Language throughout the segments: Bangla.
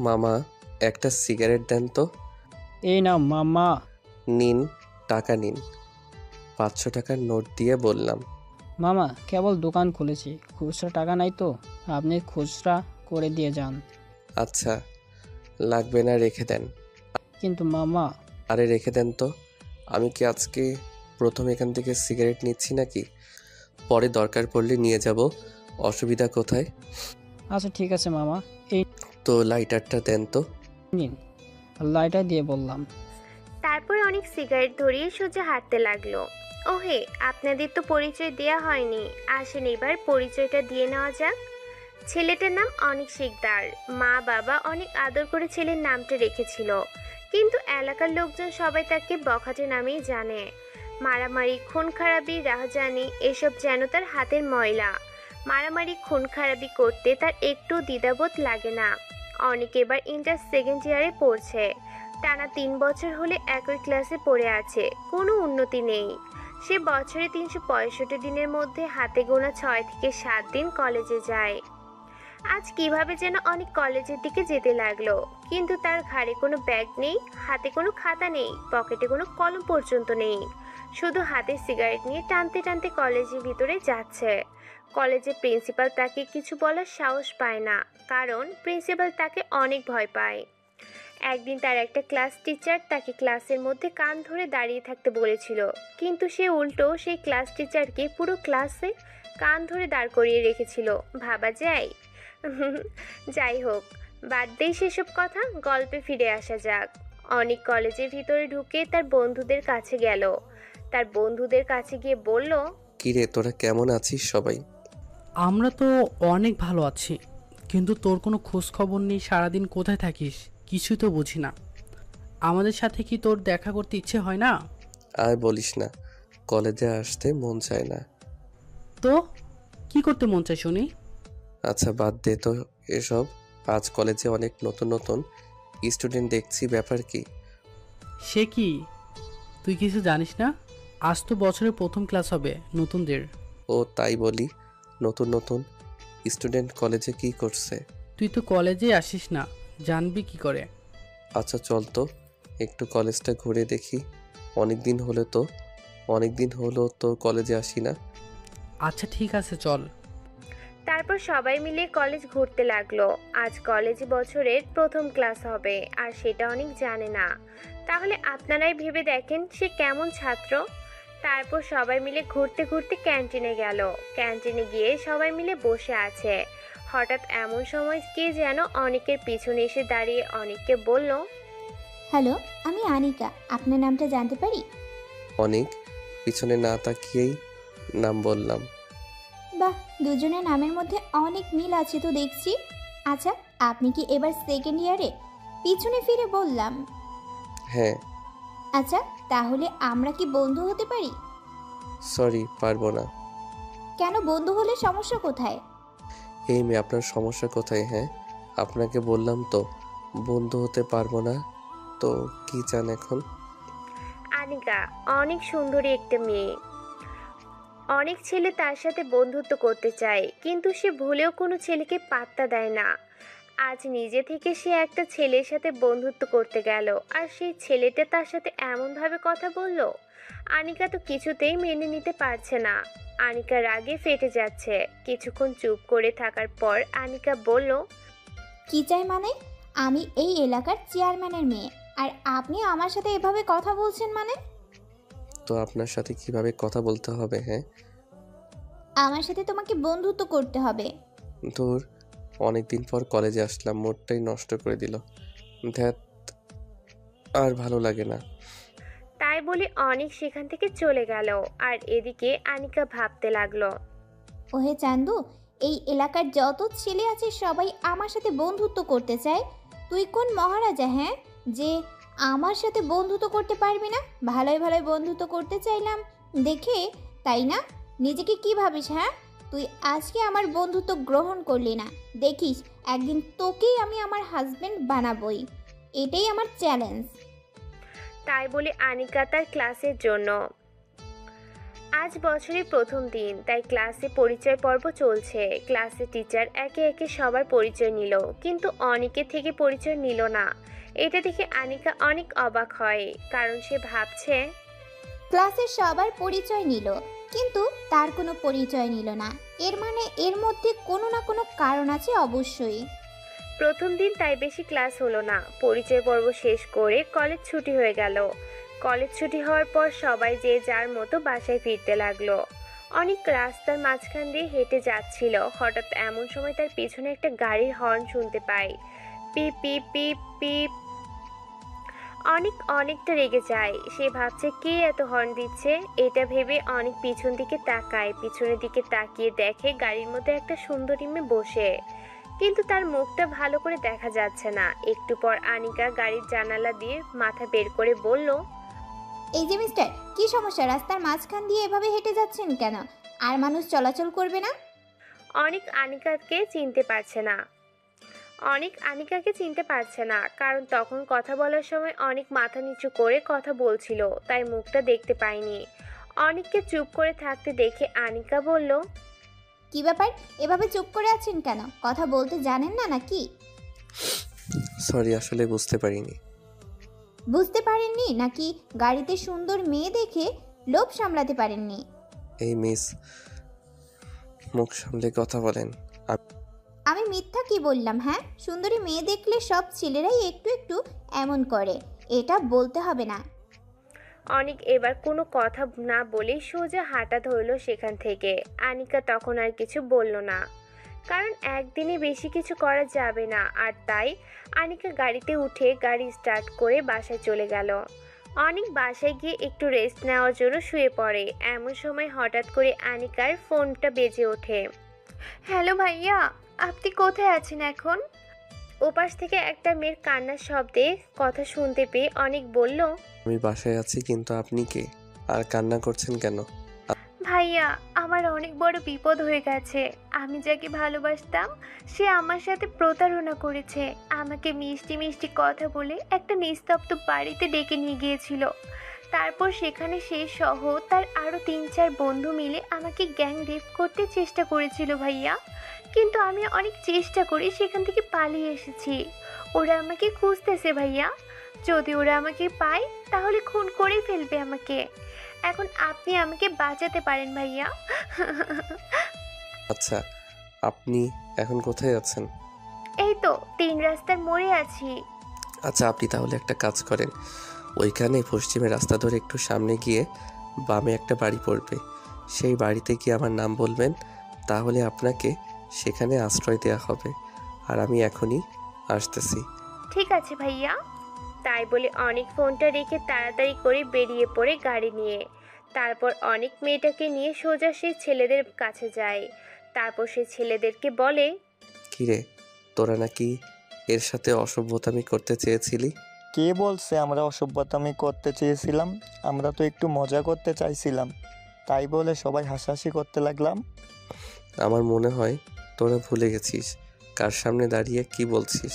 মামা, একটা সিগারেট দেন তো। এই নাও মামা। নিন, টাকা নিন। 500 টাকার নোট দিয়ে বললাম। মামা কেবল দোকান খুলেছি, খুচরা টাকা নাই তো, আপনি খুচরা করে দিয়ে যান। আচ্ছা, লাগবে না, রেখে দেন। কিন্তু মামা। আরে রেখে দেন তো। আমি কি আজকে প্রথম এখান থেকে সিগারেট নিচ্ছি নাকি? পরে দরকার পড়লে নিয়ে যাব, অসুবিধা কোথায়? আচ্ছা ঠিক আছে মামা, এই তো লাইটারটা দেন তো। নিন। লাইটার দিয়ে বললাম। তারপর অনেক সিগারেট ধরিয়ে সোজা হাঁটতে লাগলো। ওহে, আপনাদের তো পরিচয় দেয়া হয়নি, আসেন এবার পরিচয়টা দিয়ে নেওয়া যাক। ছেলেটার নাম অনিক শিকদার। মা বাবা অনেক আদর করে ছেলের নামটা রেখেছিল, কিন্তু এলাকার লোকজন সবাই তাকে বখাটে নামেই জানে। মারামারি, খুন খারাপি, রাহজানি এসব যেন তার হাতের ময়লা। মারামারি, খুন খারাপি করতে তার একটু দ্বিধাবোধ লাগে না। অনেক এবার ইন্টার সেকেন্ড ইয়ারে পড়ছে। টানা 3 বছর হলে একই ক্লাসে পড়ে আছে, কোনো উন্নতি নেই। সে বছরে 365 দিনের মধ্যে হাতে গোনা 6 থেকে 7 দিন কলেজে যায়। আজ কিভাবে যেন অনেক কলেজের দিকে যেতে লাগলো, কিন্তু তার ঘাড়ে কোনো ব্যাগ নেই, হাতে কোনো খাতা নেই, পকেটে কোনো কলম পর্যন্ত নেই। শুধু হাতে সিগারেট নিয়ে টানতে টানতে কলেজের ভিতরে যাচ্ছে। কলেজের প্রিন্সিপাল তাকে কিছু বলার সাহস পায় না, কারণ প্রিন্সিপাল তাকে অনেক ভয় পায়। একদিন তার একটা ক্লাস টিচার তাকে ক্লাসের মধ্যে কান ধরে দাঁড়িয়ে থাকতে বলেছিল, কিন্তু সে উল্টো সেই ক্লাস টিচারকে পুরো ক্লাসে কান ধরে দাঁড় করিয়ে রেখেছিল। ভাবা যায়? যাই হোক, বাদ দেই সেসব কথা, গল্পে ফিরে আসা যাক। অনেক কলেজের ভিতরে ঢুকে তার বন্ধুদের কাছে গেল। তার বন্ধুদের কাছে গিয়ে বলল, কিরে, তোরা কেমন আছিস সবাই? আমরা তো অনেক ভালো আছি, কিন্তু তোর কোনো খোঁজ খবর নেই। সারাদিন কোথায় থাকিস কিছুই তো বুঝি না। আমাদের সাথে কি তোর দেখা করতে ইচ্ছে হয় না? আর বলিস না, কলেজে আসতে মন চায় না। তো কি করতে মন চায় শুনি? আচ্ছা বাদ দে তো এসব। আজ কলেজে অনেক নতুন নতুন স্টুডেন্ট দেখছি, ব্যাপার কি? সে কি, তুই কিছু জানিস না? আজ তো বছরের প্রথম ক্লাস হবে নতুনদের। ও তাই বলি, নতুন নতুন স্টুডেন্ট কলেজে কি করছে? তুই তো কলেজে আসিস না, জানবি কি করে? আচ্ছা চল তো একটু কলেজটা ঘুরে দেখি। অনেক দিন হলো তো কলেজে আসি না। আচ্ছা ঠিক আছে চল। তারপর সবাই মিলে কলেজ ঘুরতে লাগলো। আজ কলেজ বছরের প্রথম ক্লাস হবে, আর সেটা অনেক জানে না। তাহলে আপনারাই ভেবে দেখেন সে কেমন ছাত্র। তারপর সবাই মিলে ঘুরতে ঘুরতে ক্যান্টিনে গেল। ক্যান্টিনে গিয়ে সবাই মিলে বসে আছে। হঠাৎ এমন সময় কে যেন অনেকের পিছনে এসে দাঁড়িয়ে অনেককে বলল, হ্যালো, আমি আনিকা, আপনার নামটা জানতে পারি? অনেক পিছনে না তাকিয়েই নাম বললাম। বাহ, দুজনের নামের মধ্যে অনেক মিল আছে তো দেখছি। আচ্ছা, আপনি কি এবার সেকেন্ড ইয়ারে? পিছনে ফিরে বললাম। হ্যাঁ। আচ্ছা, তাহলে আমরা কি বন্ধু হতে পারি? সরি, পারবো না। কেন, বন্ধু হলে সমস্যা কোথায়? এই মেয়ে, আপনার সমস্যা কোথায়? হ্যাঁ, আপনাকে বললাম তো বন্ধু হতে পারবো না। তো কি চান এখন? আনিকা অনেক সুন্দরী একটা মেয়ে। অনেক ছেলে তার সাথে বন্ধুত্ব করতে চায়, কিন্তু সে ভুলেও কোনো ছেলেকে পাত্তা দেয় না। আজ নিজে থেকে সে একটা ছেলের সাথে বন্ধুত্ব করতে গেল, আর সেই ছেলেটা তার সাথে এমনভাবে কথা বলল। আনিকা তো কিছুতেই মেনে নিতে পারছে না। আনিকা রাগে ফেটে যাচ্ছে। কিছুক্ষণ চুপ করে থাকার পর আনিকা বলল, কি চাই মানে? আমি এই এলাকার চেয়ারম্যানের মেয়ে, আর আপনি আমার সাথে এভাবে কথা বলছেন মানে? তো আপনার সাথে কিভাবে কথা বলতে হবে? হ্যাঁ, আমার সাথে তোমাকে বন্ধুত্ব করতে হবে। ধুর, অনেকদিন পর কলেজে আসলাম, মোডটাই নষ্ট করে দিল। ধ্যাত, আর ভালো লাগে না। তাই বলে অনেক সেখান থেকে চলে গেল। আর এদিকে আনিকা ভাবতে লাগলো, ওহে চান্দু, এই এলাকার যত ছেলে আছে সবাই আমার সাথে বন্ধুত্ব করতে চায়। তুই কোন মহারাজা, হ্যাঁ, যে আমার সাথে বন্ধুত্ব করতে পারবি না? ভালোই ভালোই বন্ধুত্ব করতে চাইলাম দেখে, তাই না? নিজেকে কি ভাবিস? হ্যাঁ, তুই আজকে আমার বন্ধুত্ব গ্রহণ করলি না, দেখিস একদিন তোকেই আমি আমার হাজবেন্ড বানাবই। এটাই আমার চ্যালেঞ্জ। তাই বলে আনিকা তার ক্লাসের জন্য আজ বছরের প্রথম দিন, তাই ক্লাসে পরিচয় পর্ব চলছে। ক্লাসে টিচার একে একে সবার পরিচয় নিল, কিন্তু অনেকের থেকে পরিচয় নিল না। এটা দেখে আনিকা অনেক অবাক হয়, কারণ সে ভাবছে ক্লাসের সবার পরিচয় নিল, কিন্তু তার কোনো পরিচয় নিল না। এর মানে এর মধ্যে কোনো না কোনো কারণ আছে অবশ্যই। প্রথম দিন তাই বেশি ক্লাস হলো না। পরিচয় পর্ব শেষ করে কলেজ ছুটি হয়ে গেল। কলেজ ছুটি হওয়ার পর সবাই যে যার মতো বাসায় ফিরতে লাগলো। অনেক রাস্তার মাঝখান দিয়ে হেঁটে যাচ্ছিল। হঠাৎ এমন সময় তার পেছনে একটা গাড়ির হর্ন শুনতে পায়। পিপ পিপ পিপ পিপ। অনেকটা রেগে যায়। সে ভাবছে কে এত হর্ন দিচ্ছে। এটা ভেবে অনেক পিছন দিকে তাকায়। পিছনের দিকে তাকিয়ে দেখে গাড়ির মধ্যে একটা সুন্দরী মেয়ে বসে, কিন্তু তার মুখটা ভালো করে দেখা যাচ্ছে না। একটু পর আনিকা গাড়ির জানালা দিয়ে মাথা বের করে বলল, এই যে মিস্টার, কি সমস্যা? রাস্তার মাঝখান দিয়ে এভাবে হেঁটে যাচ্ছেন কেন? আর মানুষ চলাচল করবে না? অনেক আনিকাকে চিনতে পারছে না, কারণ তখন কথা বলার সময় অনেক মাথা নিচু করে কথা বলছিল, তাই মুখটা দেখতে পায়নি। অনেককে চুপ করে থাকতে দেখে আনিকা বলল, কি ব্যাপার, এভাবে চুপ করে আছেন কেন? কথা বলতে জানেন না নাকি? সরি, আসলে বুঝতে পারিনি। বুঝতে পারেননি নাকি গাড়িতে সুন্দর মেয়ে দেখে লোভ সামলাতে পারেননি? এই মিস, মুখ সামলে কথা বলেন। আমি মিথ্যা কি বললাম? হ্যাঁ, সুন্দরী মেয়ে দেখলে সব ছেলেরাই একটু একটু এমন করে, এটা বলতে হবে না। অনেক এবার কোনো কথা না বলেই সোজা হাঁটা ধরলো সেখান থেকে। আনিকা তখন আর কিছু বলল না, কারণ একদিনে বেশি কিছু করা যাবে না। আর তাই আনিকা গাড়িতে উঠে গাড়ি স্টার্ট করে বাসায় চলে গেল। অনেক বাসায় গিয়ে একটু রেস্ট নেওয়ার জন্য শুয়ে পড়ে। এমন সময় হঠাৎ করে আনিকার ফোনটা বেজে ওঠে। হ্যালো ভাইয়া, আপনি কোথায় আছেন এখন? ওপাশ থেকে একটা মেয়ের কান্নার শব্দে কথা শুনতে পেয়ে অনেক বলল, আমি বাসায় আছি, কিন্তু আপনি কে আর কান্না করছেন কেন? ভাইয়া, আমার অনেক বড় বিপদ হয়ে গেছে। আমি যাকে ভালোবাসতাম সে আমার সাথে প্রতারণা করেছে। আমাকে মিষ্টি মিষ্টি কথা বলে একটা নিস্তব্ধ বাড়িতে ডেকে নিয়ে গিয়েছিল। তারপর সেখানে সে সহ তার আরও 3-4 বন্ধু মিলে আমাকে গ্যাং রেপ করতে চেষ্টা করেছিল ভাইয়া। কিন্তু আমি অনেক চেষ্টা করে সেখান থেকে পালিয়ে এসেছি। ওরা আমাকে খুঁজতেছে ভাইয়া। যদি ওরা আমাকে পায় তাহলে খুন করে ফেলবে আমাকে। এখন আপনি আমাকে বাঁচাতে পারেন ভাইয়া। আচ্ছা, আপনি এখন কোথায় আছেন? এই তো 3 রাস্তার মোড়ে আছি। আচ্ছা, আপনি তাহলে একটা কাজ করেন, ওইখানে পশ্চিমে রাস্তা ধরে একটু সামনে গিয়ে বামে একটা বাড়ি পড়বে। সেই বাড়িতে গিয়ে আমার নাম বলবেন, তাহলে আপনাকে সেখানে আশ্রয় দেওয়া হবে। আর আমি এখনই আসতেছি। ঠিক আছে ভাইয়া। তাই বলে অনেক ফোনটা রেখে তাড়াতাড়ি করে বেরিয়ে পড়ে গাড়ি নিয়ে। তারপর অনেক মেয়েটাকে নিয়ে সোজা সেই ছেলেদের কাছে যায়। তারপর সে ছেলেদেরকে বলে, কিরে, তোরা নাকি এর সাথে অসভ্যতামি করতে চেয়েছিলি? কে বলছে আমরা অসভ্যতামি করতে চেয়েছিলাম? আমরা তো একটু মজা করতে চাইছিলাম, তাই বলে সবাই হাসাহাসি করতে লাগলাম। আমার মনে হয় তোরা ভুলে গেছিস কার সামনে দাঁড়িয়ে কি বলছিস।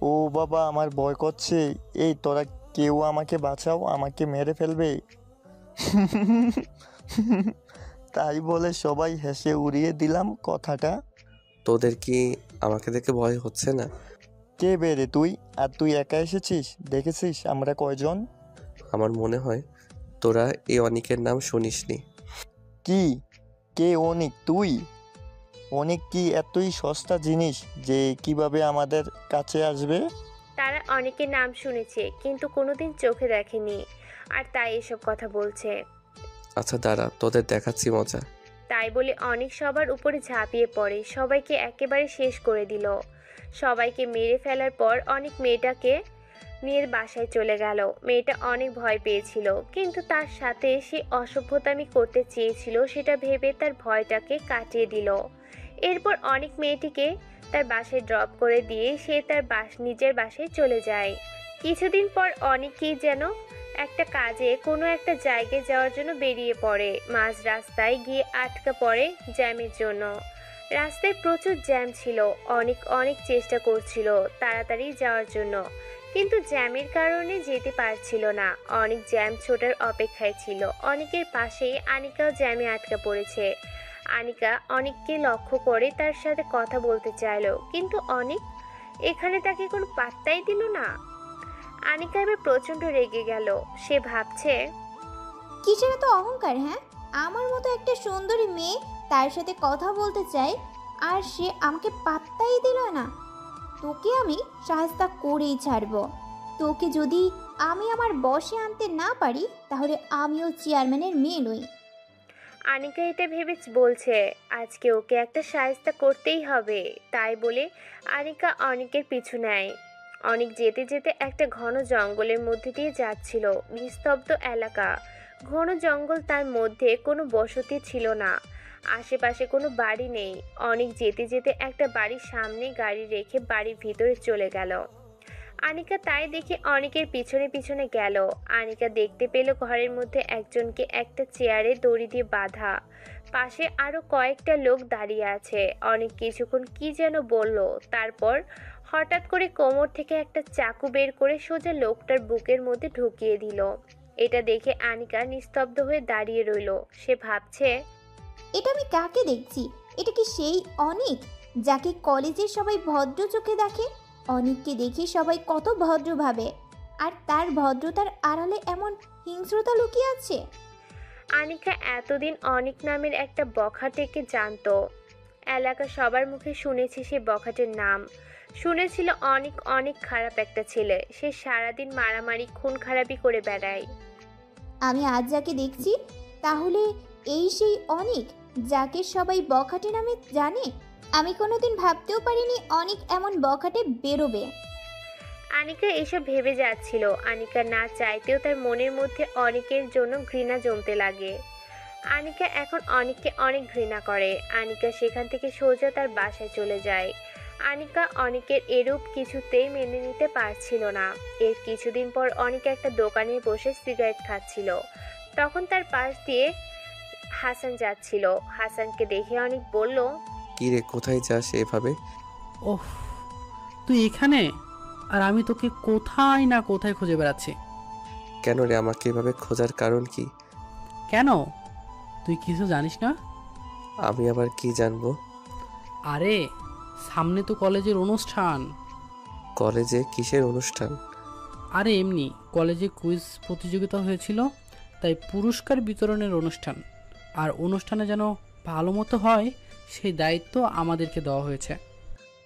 ও বাবা, আমার ভয় করছে। এই তোরা কেউ আমাকে বাঁচাও, আমাকে মেরে ফেলবে। তাই বলে সবাই হেসে উড়িয়ে দিলাম কথাটা। তোদের কি আমাকে দেখে ভয় হচ্ছে না? কে বেরে তুই? আর তুই একা এসেছিস? দেখেছিস আমরা কয়জন? আমার মনে হয় তোরা এই অনিকের নাম শুনিসনি। কি? কে অনিক? তুই? অনিক কি এতই সস্তা জিনিস যে কিভাবে আমাদের কাছে আসবে? তারা অনেকের নাম শুনেছে কিন্তু কোনোদিন চোখে দেখেনি, আর তাই এসব কথা বলছে। আচ্ছা দাঁড়া, তোদের দেখাচ্ছি মজা। তাই বলে অনেক সবার উপরে ঝাঁপিয়ে পড়ে, সবাইকে একেবারে শেষ করে দিল। সবাইকে মেরে ফেলার পর অনেক মেয়েটাকে নিয়ে বাসায় চলে গেল। মেয়েটা অনেক ভয় পেয়েছিল, কিন্তু তার সাথে সে অসভ্যতামি করতে চেয়েছিল সেটা ভেবে তার ভয়টাকে কাটিয়ে দিল। এরপর অনেক মেয়েটিকে তার বাসায় ড্রপ করে দিয়ে সে তার নিজের বাসায় চলে যায়। কিছুদিন পর অনেকেই যেন একটা কাজে কোনো একটা জায়গায় যাওয়ার জন্য বেরিয়ে পড়ে। মাঝ রাস্তায় গিয়ে আটকা পড়ে জ্যামের জন্য। রাস্তায় প্রচুর জ্যাম ছিল। অনেক চেষ্টা করছিল তাড়াতাড়ি যাওয়ার জন্য, কিন্তু জ্যামের কারণে যেতে পারছিল না। অনেক জ্যাম ছোটার অপেক্ষায় ছিল। অনেকের পাশেই আনিকাও জ্যামে আটকা পড়েছে। আনিকা অনেককে লক্ষ্য করে তার সাথে কথা বলতে চাইলো, কিন্তু অনেক এখানে তাকে কোনো পাত্তাই দিল না। আনিকা এবার প্রচন্ড রেগে গেল। সে ভাবছে, কিসের এত অহংকার? হ্যাঁ, আমার মতো একটা সুন্দরী মেয়ে তার সাথে কথা বলতে চাই আর সে আমাকে পাত্তাই দিল না। তোকে আমি শায়েস্তা করেই ছাড়বো। তোকে যদি আমি আমার বশে আনতে না পারি তাহলে আমিও চেয়ারম্যানের মেয়ে নই। আনিকা এটা ভেবে বলছে আজকে ওকে একটা শায়েস্তা করতেই হবে। তাই বলে আনিকা অনেকের পিছু নেয়। অনেক যেতে যেতে একটা ঘন জঙ্গলের মধ্যে দিয়ে যাচ্ছিল। নিস্তব্ধ এলাকা, ঘন জঙ্গল, তার মধ্যে কোনো বসতি ছিল না। আশেপাশে কোনো বাড়ি নেই। অনেক যেতে যেতে একটা বাড়ির সামনে গাড়ি রেখে বাড়ির ভিতরে চলে গেল। আনিকা তাই দেখে অনেকের পিছনে পিছনে গেল। আনিকা দেখতে পেল ঘরের মধ্যে একজনকে একটা চেয়ারে দড়ি দিয়ে বাঁধা। পাশে আরো কয়েকটা লোক দাঁড়িয়ে আছে। অনেক কিছুক্ষণ কি যেন বলল, তারপর হঠাৎ করে কোমর থেকে একটা চাকু বের করে সোজা লোকটার বুকের মধ্যে ঢুকিয়ে দিল। এটা দেখে আনিকা নিস্তব্ধ হয়ে দাঁড়িয়ে রইল। সে ভাবছে, এটা আমি কাকে দেখছি? এটা কি সেই অনিক যাকে কলেজের সবাই ভদ্র চোখে দেখে? অনিককে দেখে সবাই কত ভদ্র ভাবে, আর তার ভদ্রতার আড়ালে এমন হিংস্রতা লুকিয়ে আছে। আনিকা এতদিন অনিক নামের একটা বখাটেকে জানতো। এলাকা সবার মুখে শুনেছে সে বখাটের নাম। শুনেছিল অনেক অনেক খারাপ একটা ছেলে। সে সারাদিন মারামারি খুন খারাপি করে বেড়ায়। আমি আজ যাকে দেখছি তাহলে এই সেই অনিক যাকে সবাই বখাটে নামে জানে। আমি কোনোদিন ভাবতেও পারিনি অনিক এমন বখাটে বেরোবে। আনিকা এসব ভেবে যাচ্ছিল। আনিকা না চাইতেও তার মনের মধ্যে অনেকের জন্য ঘৃণা জমতে লাগে। আনিকা এখন অনেককে অনেক ঘৃণা করে। আনিকা সেখান থেকে সোজা তার বাসায় চলে যায়। আনিকা অনেকের এরূপ কিছুতেই মেনে নিতে পারছিল না। এর কিছুদিন পর অনেক একটা দোকানে বসে সিগারেট খাচ্ছিল। তখন তার পাশ দিয়ে হাসান যাচ্ছিল। হাসানকে দেখে অনেক বলল, কি রে, কোথায় যাস এভাবে? ওহ, তুই এখানে? আর আমি তোকে কোথায় না কোথায় খুঁজে বেড়াচ্ছি। কেন রে, আমাকে এভাবে খোঁজার কারণ কি? কেন, তুই কিছু জানিস না? আমি আবার কি জানবো? আরে সামনে তো কলেজের অনুষ্ঠান। কলেজে কিসের অনুষ্ঠান? আরে এমনি কলেজে কুইজ প্রতিযোগিতা হয়েছিল, তাই পুরস্কার বিতরণের অনুষ্ঠান। আর অনুষ্ঠানে যেন ভালো মতো হয় সেই দায়িত্ব আমাদেরকে দেওয়া হয়েছে।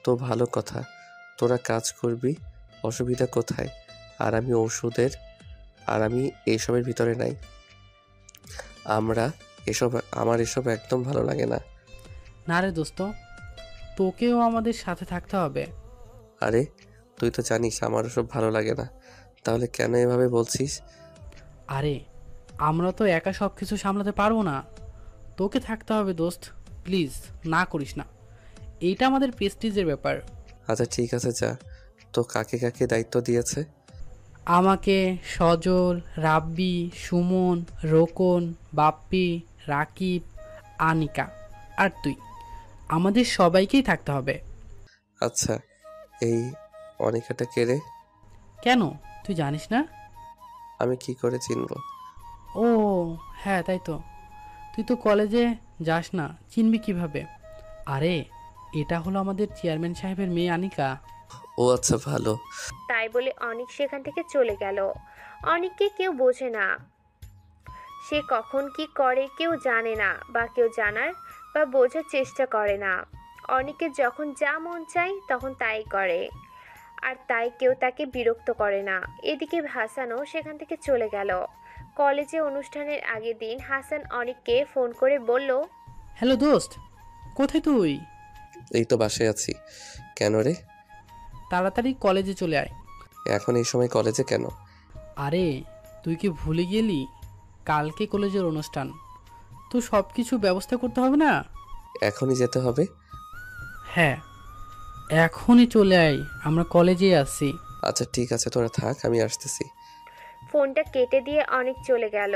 তো ভালো কথা, তোরা কাজ করবি, অসুবিধা কোথায়? আর আমি এইসবের ভিতরে নাই। আমার এসব একদম ভালো লাগে না। না রে দোস্ত, তোকেও আমাদের সাথে থাকতে হবে। আরে তুই তো জানিস আমার ওসব ভালো লাগে না, তাহলে কেন এভাবে বলছিস? আরে আমরা তো একা সব কিছু সামলাতে পারবো না, তোকে থাকতে হবে দোস্ত। প্লিজ না করিস না, এইটা আমাদের প্রেস্টিজের ব্যাপার। আচ্ছা ঠিক আছে, যা। তো কাকে কাকে দায়িত্ব দিয়েছে? আমাকে, সজল, রাব্বি, সুমন, রোকন, বাপ্পি, রাকিব, আনিকা আর তুই, আমাদের সবাইকেই থাকতে হবে। আচ্ছা, এই অনিকাটা কে রে? কেন, তুই জানিস না? আমি কি করে চিনবো? ও হ্যাঁ, তাই তো, তুই তো কলেজে যাস না, চিনবি কিভাবে? আরে এটা হলো আমাদের চেয়ারম্যান সাহেবের মেয়ে আনিকা। ও আচ্ছা, ভালো। তাই বলে অনিক সেখান থেকে চলে গেল। অনিককে কেউ বোঝে না। সে কখন কি করে কেউ জানে না, বা কেউ জানার বা বোঝার চেষ্টা করে না। অনিকের যখন যা মন চায় তখন তাই করে, আর তাই কেউ তাকে বিরক্ত করে না। এদিকে হাসানও সেখান থেকে চলে গেল। কলেজে অনুষ্ঠানের আগের দিন হাসান অনিককে ফোন করে বলল, হ্যালো দোস্ত, কোথায় তুই? এই তো বাসায় আছি। কেন রে? তাড়াতাড়ি কলেজে চলে আয়। এখন এই সময় কলেজে কেন? আরে তুই কি ভুলে গেলি কালকে কলেজের অনুষ্ঠান? তো সব কিছু ব্যবস্থা করতে হবে না? এখনই যেতে হবে? হ্যাঁ, এখনই চলে আয়, আমরা কলেজে আসছি। আচ্ছা ঠিক আছে, তোরা থাক, আমি আসতেছি। ফোনটা কেটে দিয়ে অনেক চলে গেল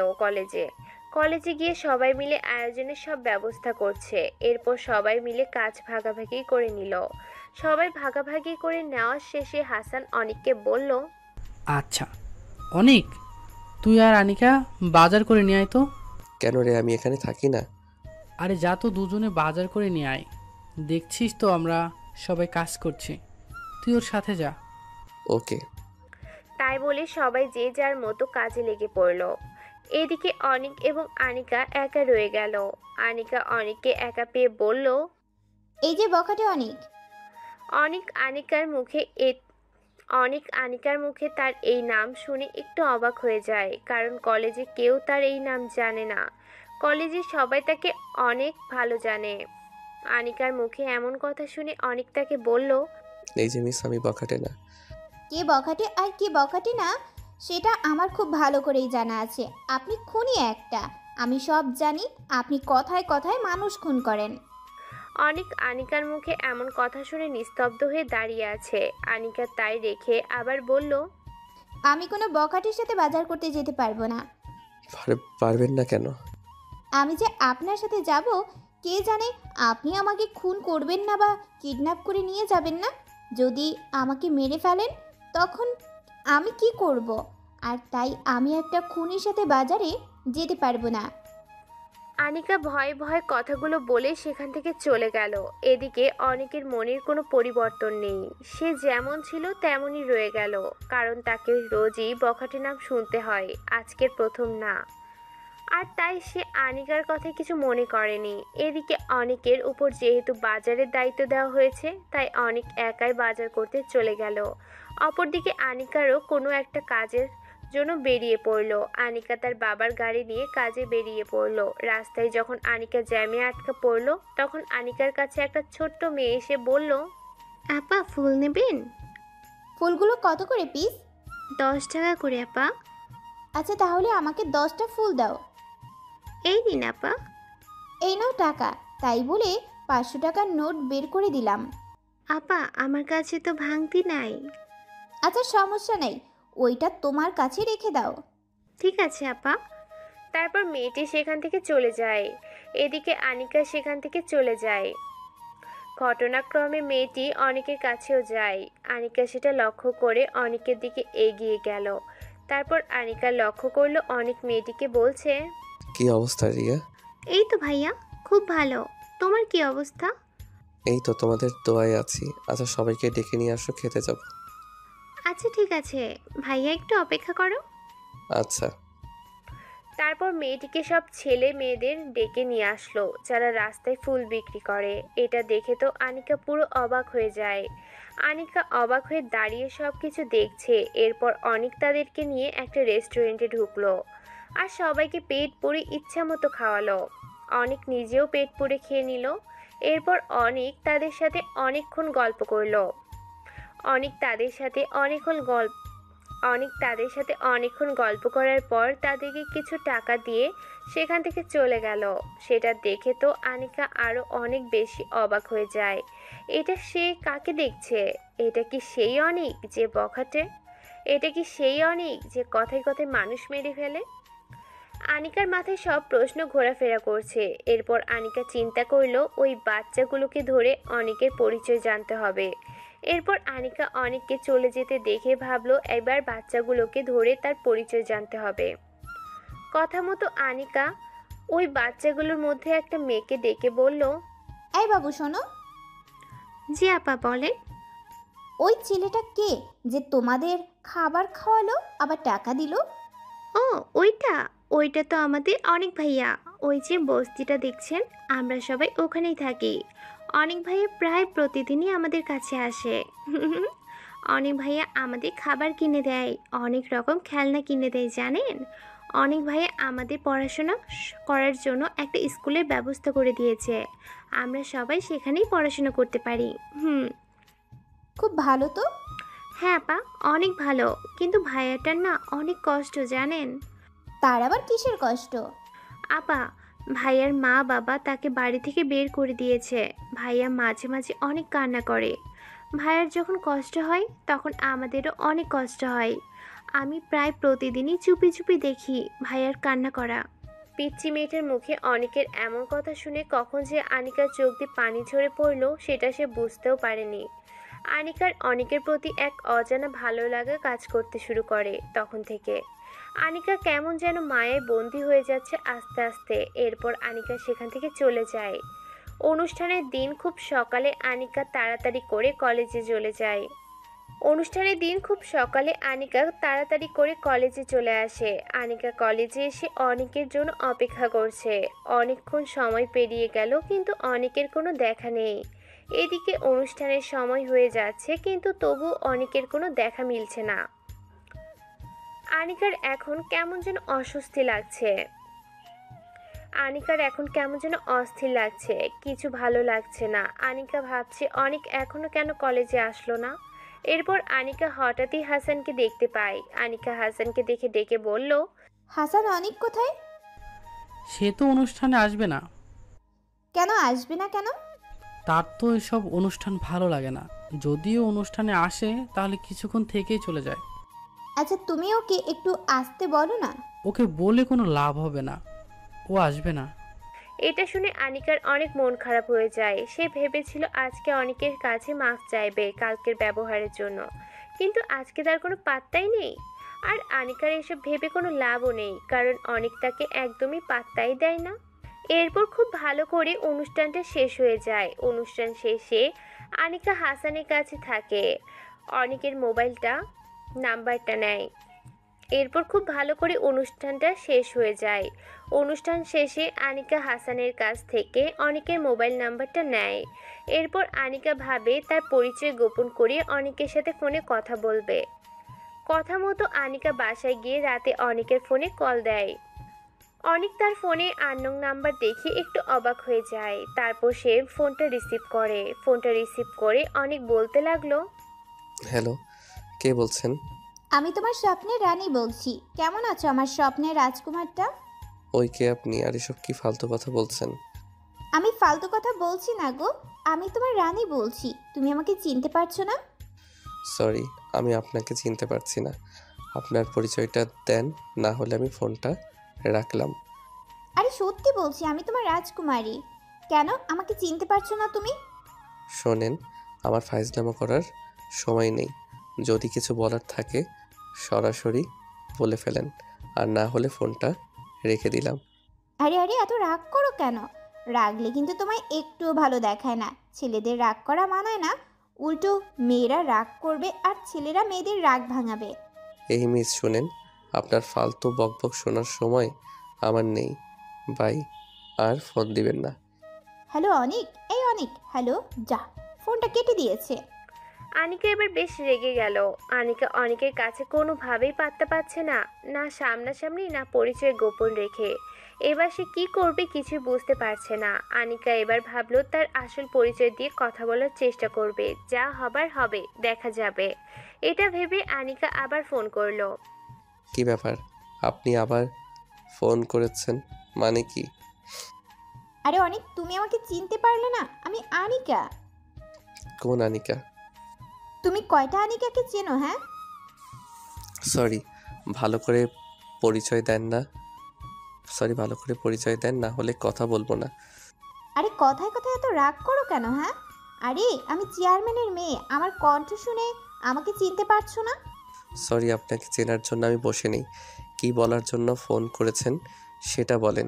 কলেজে গিয়ে সবাই মিলে আয়োজনের সব ব্যবস্থা করছে। এরপর সবাই মিলে কাজ ভাগাভাগি করে নিল। সবাই ভাগাভাগি করে নেওয়ার শেষে হাসান অনিককে বলল, আচ্ছা অনিক, তুই আর আনিকা বাজার করে নিয়ে আয় তো। কেন রে, আমি এখানে থাকি না? আরে যা তো, দুজনে বাজার করে নিয়ে আয়। দেখছিস তো আমরা সবাই কাজ করছি, তুই ওর সাথে যা। ওকে। তাই বলে সবাই যে যার মতো কাজে লেগে পড়ল। এদিকে অনিক এবং আনিকা একা রয়ে গেল। আনিকা অনিককে একা পেয়ে বলল, এই যে বখাটে অনেক। অনিক আনিকার মুখে অনিক আনিকার মুখে তার এই নাম শুনে একটু অবাক হয়ে যায়, কারণ কলেজে কেউ তার এই নাম জানে না। কলেজে সবাই তাকে অনেক ভালো জানে। আনিকার মুখে এমন কথা শুনে অনিক তাকে বলল, এই যে মিস, আমি বখাটে না। কে বখাটে আর কে বখাটে না সেটা আমার খুব ভালো করেই জানা আছে। আপনি খুনি একটা, আমি সব জানি। আপনি কথায় কথায় মানুষ খুন করেন। অনিক আনিকার মুখে এমন কথা শুনে নিস্তব্ধ হয়ে দাঁড়িয়ে আছে। আনিকা তাই রেখে আবার বলল, আমি কোনো বখাটের সাথে বাজার করতে যেতে পারবো না। পারবেন না কেন? আমি যে আপনার সাথে যাব, কে জানে আপনি আমাকে খুন করবেন না বা কিডন্যাপ করে নিয়ে যাবেন না। যদি আমাকে মেরে ফেলেন তখন আমি কি করব? আর তাই আমি একটা খুনির সাথে বাজারে যেতে পারবো না। আনিকা ভয়ে ভয়ে কথাগুলো বলে সেখান থেকে চলে গেল। এদিকে অনিকের মনের কোনো পরিবর্তন নেই, সে যেমন ছিল তেমনই রয়ে গেল, কারণ তাকে রোজই বখাটে নাম শুনতে হয়, আজকের প্রথম না। আর তাই সে আনিকার কথায় কিছু মনে করেনি। এদিকে অনিকের উপর যেহেতু বাজারের দায়িত্ব দেওয়া হয়েছে, তাই অনিক একাই বাজার করতে চলে গেল। অপরদিকে আনিকারও কোনো একটা কাজের জন্য বেরিয়ে পড়ল। আনিকা তার বাবার গাড়ি নিয়ে কাজে বেরিয়ে পড়ল। রাস্তায় যখন আনিকা জ্যামে আটকা পড়ল, তখন আনিকার কাছে একটা ছোট্ট মেয়ে এসে বলল, আপা ফুল নেবেন? ফুলগুলো কত করে পিস? 10 টাকা করে আপা। আচ্ছা তাহলে আমাকে 10টা ফুল দাও। এই নিন আপা। এই নাও টাকা। তাই বলে 500 টাকার নোট বের করে দিলাম। আপা আমার কাছে তো ভাঙতি নাই। আচ্ছা সমস্যা নেই, ওইটা তোমার কাছে রেখে দাও। ঠিক আছে আপা। তারপর মেয়েটি সেখান থেকে চলে যায়। এদিকে আনিকা সেখান থেকে চলে যায়। ঘটনাক্রমে মেয়েটি অনিকের কাছেও যায়। আনিকা সেটা লক্ষ্য করে অনিকের দিকে এগিয়ে গেল। তারপর আনিকা লক্ষ্য করলো অনিক মেয়েটিকে বলছে, কি অবস্থা রিয়া? এই তো ভাইয়া, খুব ভালো। তোমার কি অবস্থা? এই তো তোমাদের দোয়ায় আছি। আচ্ছা সবাইকে ডেকে নিয়ে আসো, খেতে যাব। আচ্ছা ঠিক আছে ভাইয়া, একটু অপেক্ষা করো। আচ্ছা। তারপর মেয়েটিকে সব ছেলে মেয়েদের ডেকে নিয়ে আসলো, যারা রাস্তায় ফুল বিক্রি করে। এটা দেখে তো আনিকা পুরো অবাক হয়ে যায়। আনিকা অবাক হয়ে দাঁড়িয়ে সব কিছু দেখছে। এরপর অনিক তাদেরকে নিয়ে একটা রেস্টুরেন্টে ঢুকলো আর সবাইকে পেট পুরে ইচ্ছা মতো খাওয়ালো। অনিক নিজেও পেট পুরে খেয়ে নিল। এরপর অনিক তাদের সাথে অনেকক্ষণ গল্প করলো। অনিক তাদের সাথে অনেকক্ষণ গল্প করার পর তাদেরকে কিছু টাকা দিয়ে সেখান থেকে চলে গেল। সেটা দেখে তো আনিকা আরো অনেক বেশি অবাক হয়ে যায়। এটা সে কাকে দেখছে? এটা কি সেই অনিক যে বখাটে? এটা কি সেই অনিক যে কথায় কথায় মানুষ মেরে ফেলে? আনিকার মাথায় সব প্রশ্ন ঘোরাফেরা করছে। এরপর আনিকা চিন্তা করলো ওই বাচ্চাগুলোকে ধরে অনিকের পরিচয় জানতে হবে। এরপর আনিকা অনিককে চলে যেতে দেখে ভাবলো এবার বাচ্চাগুলোকে ধরে তার পরিচয় জানতে হবে। কথা মতো আনিকা ওই বাচ্চাগুলোর মধ্যে একটা মেয়েকে ডেকে বলল, এই বাবু শোনো। জি আপা বলেন। ওই ছেলেটা কে যে তোমাদের খাবার খাওয়ালো আবার টাকা দিল? ও ওইটা তো আমাদের অনিক ভাইয়া। ওই যে বস্তিটা দেখছেন, আমরা সবাই ওখানেই থাকি। অনিক ভাইয়া প্রায় প্রতিদিনই আমাদের কাছে আসে। অনিক ভাইয়া আমাদের খাবার কিনে দেয়, অনেক রকম খেলনা কিনে দেয় জানেন। অনিক ভাইয়া আমাদের পড়াশোনা করার জন্য একটা স্কুলের ব্যবস্থা করে দিয়েছে। আমরা সবাই সেখানেই পড়াশোনা করতে পারি। খুব ভালো তো। হ্যাঁ আপা, অনেক ভালো। কিন্তু ভাইয়াটার না অনেক কষ্ট জানেন। তার আবার কিসের কষ্ট? আপা, ভাইয়ার মা বাবা তাকে বাড়ি থেকে বের করে দিয়েছে। ভাইয়া মাঝে মাঝে অনেক কান্না করে। ভাইয়ার যখন কষ্ট হয় তখন আমাদেরও অনেক কষ্ট হয়। আমি প্রায় প্রতিদিনই চুপি চুপি দেখি ভাইয়ার কান্না করা। পিচ্চি মেয়েটার মুখে অনিকের এমন কথা শুনে কখন যে আনিকার চোখ দিয়ে পানি ঝরে পড়লো সেটা সে বুঝতেও পারেনি। আনিকার অনেকের প্রতি এক অজানা ভালো লাগা কাজ করতে শুরু করে তখন থেকে। আনিকা কেমন যেন মায়ায় বন্দী হয়ে যাচ্ছে আস্তে আস্তে। এরপর আনিকা সেখান থেকে চলে যায়। অনুষ্ঠানের দিন খুব সকালে আনিকা তাড়াতাড়ি করে কলেজে চলে আসে। আনিকা কলেজে এসে অনেকের জন্য অপেক্ষা করছে। অনেকক্ষণ সময় পেরিয়ে গেল কিন্তু অনেকের কোনো দেখা নেই। এদিকে অনুষ্ঠানের সময় হয়ে যাচ্ছে কিন্তু তবু অনেকের কোনো দেখা মিলছে না। আনিকার এখন কেমন যেন অস্থির লাগছে, কিছু ভালো লাগছে না। আনিকা ভাবছে অনেক এখনো কেন কলেজে আসলো না। এরপর আনিকা হঠাৎই হাসানকে দেখতে পায়। আনিকা হাসানকে দেখে ডেকে বলল, হাসান, অনেক কোথায়? সে তো অনুষ্ঠানে আসবে না। কেন আসবে না কেন? তার তো এসব অনুষ্ঠান ভালো লাগে না। যদিও অনুষ্ঠানে আসে তাহলে কিছুক্ষণ থেকেই চলে যায়। আচ্ছা, তুমি ওকে একটু আসতে বলো না। ওকে বলে কোনো লাভ হবে না, ও আসবে না। এটা শুনে আনিকার অনেক মন খারাপ হয়ে যায়। সে ভেবেছিল আজকে অনেকের কাছে মাফ চাইবে কালকের ব্যবহারের জন্য, কিন্তু আজকে তার কোনো পাত্তাই নেই। আর আনিকার এসব ভেবে কোনো লাভও নেই, কারণ অনেক তাকে একদমই পাত্তাই দেয় না। এরপর খুব ভালো করে অনুষ্ঠানটা শেষ হয়ে যায়। অনুষ্ঠান শেষে আনিকা হাসানের কাছে থাকে, অনেকের নাম্বারটা নেয়। অনুষ্ঠান শেষে আনিকা হাসানের কাছ থেকে অনেকের মোবাইল নাম্বারটা নেয়। এরপর আনিকা ভাবে তার পরিচয় গোপন করে অনেকের সাথে ফোনে কথা বলবে। কথা মতো আনিকা বাসায় গিয়ে রাতে অনেকের ফোনে কল দেয়। অনেক তার ফোনে আননোন নাম্বার দেখে একটু অবাক হয়ে যায়। তারপর সে ফোনটা রিসিভ করে অনেক বলতে লাগলো, হ্যালো, কে বলছেন? আমি তোমার স্বপ্নের রানী বলছি। কেমন আছো আমার স্বপ্নের রাজকুমারটা? ওই কে আপনি? আর এসব কি ফালতু কথা বলছেন? আমি ফালতু কথা বলছি না গো, আমি তোমার রানী বলছি। তুমি আমাকে চিনতে পারছো না? সরি, আমি আপনাকে চিনতে পারছি না। আপনার পরিচয়টা দেন, না হলে আমি ফোনটা রাখলাম। আরে সত্যি বলছি, আমি তোমার রাজকুমারী। কেন আমাকে চিনতে পারছো না তুমি? শোনেন, আমার ফাইজলামো করার সময় নেই। যদি কিছু বলার থাকে সরাসরি বলে ফেলেন, আর না হলে ফোনটা রেখে দিলাম। আরে আরে, এত রাগ করো কেন? রাগলে কিন্তু তোমায় একটুও ভালো দেখায় না। ছেলেদের রাগ করা মানায় না। উল্টো মেয়েরা রাগ করবে আর ছেলেরা মেয়েদের রাগ ভাঙাবে। এই মিস, শুনেন, আপনার ফালতু বকবক শোনার সময় আমার নেই। বাই, আর ফোন দিবেন না। হ্যালো অনিক, এই অনিক, হ্যালো। যা, ফোনটা কেটে দিয়েছে। আনিকা এবার বেশ রেগে গেল। আনিকা অনেকের কাছে কোনোভাবেই পাত্তা পাচ্ছে না, না সামনাসামনি না পরিচয় গোপন রেখে। এবার সে কি করবে কিছু বুঝতে পারছে না। আনিকা এবার ভাবলো তার আসল পরিচয় দিয়ে কথা বলার চেষ্টা করবে, যা হবার হবে, দেখা যাবে। এটা ভেবে আনিকা আবার ফোন করলো। কি ব্যাপার, আপনি আবার ফোন করেছেন? মানে কি? আরে অনিক, তুমি আমাকে চিনতে পারলে না? আমি আনিকা। কোন আনিকা? তুমি কয়টা আনিকাকে চেনো? হ্যাঁ, সরি, ভালো করে পরিচয় দেন না হলে কথা বলবো না। আরে কথায় কথায় এত রাগ করো কেন? হ্যাঁ, আরে আমি চেয়ারম্যানের মেয়ে, আমার কণ্ঠ শুনে আমাকে চিনতে পারছো না? সরি, আপনাকে চেনার জন্য আমি বসে নেই। কি বলার জন্য ফোন করেছেন সেটা বলেন।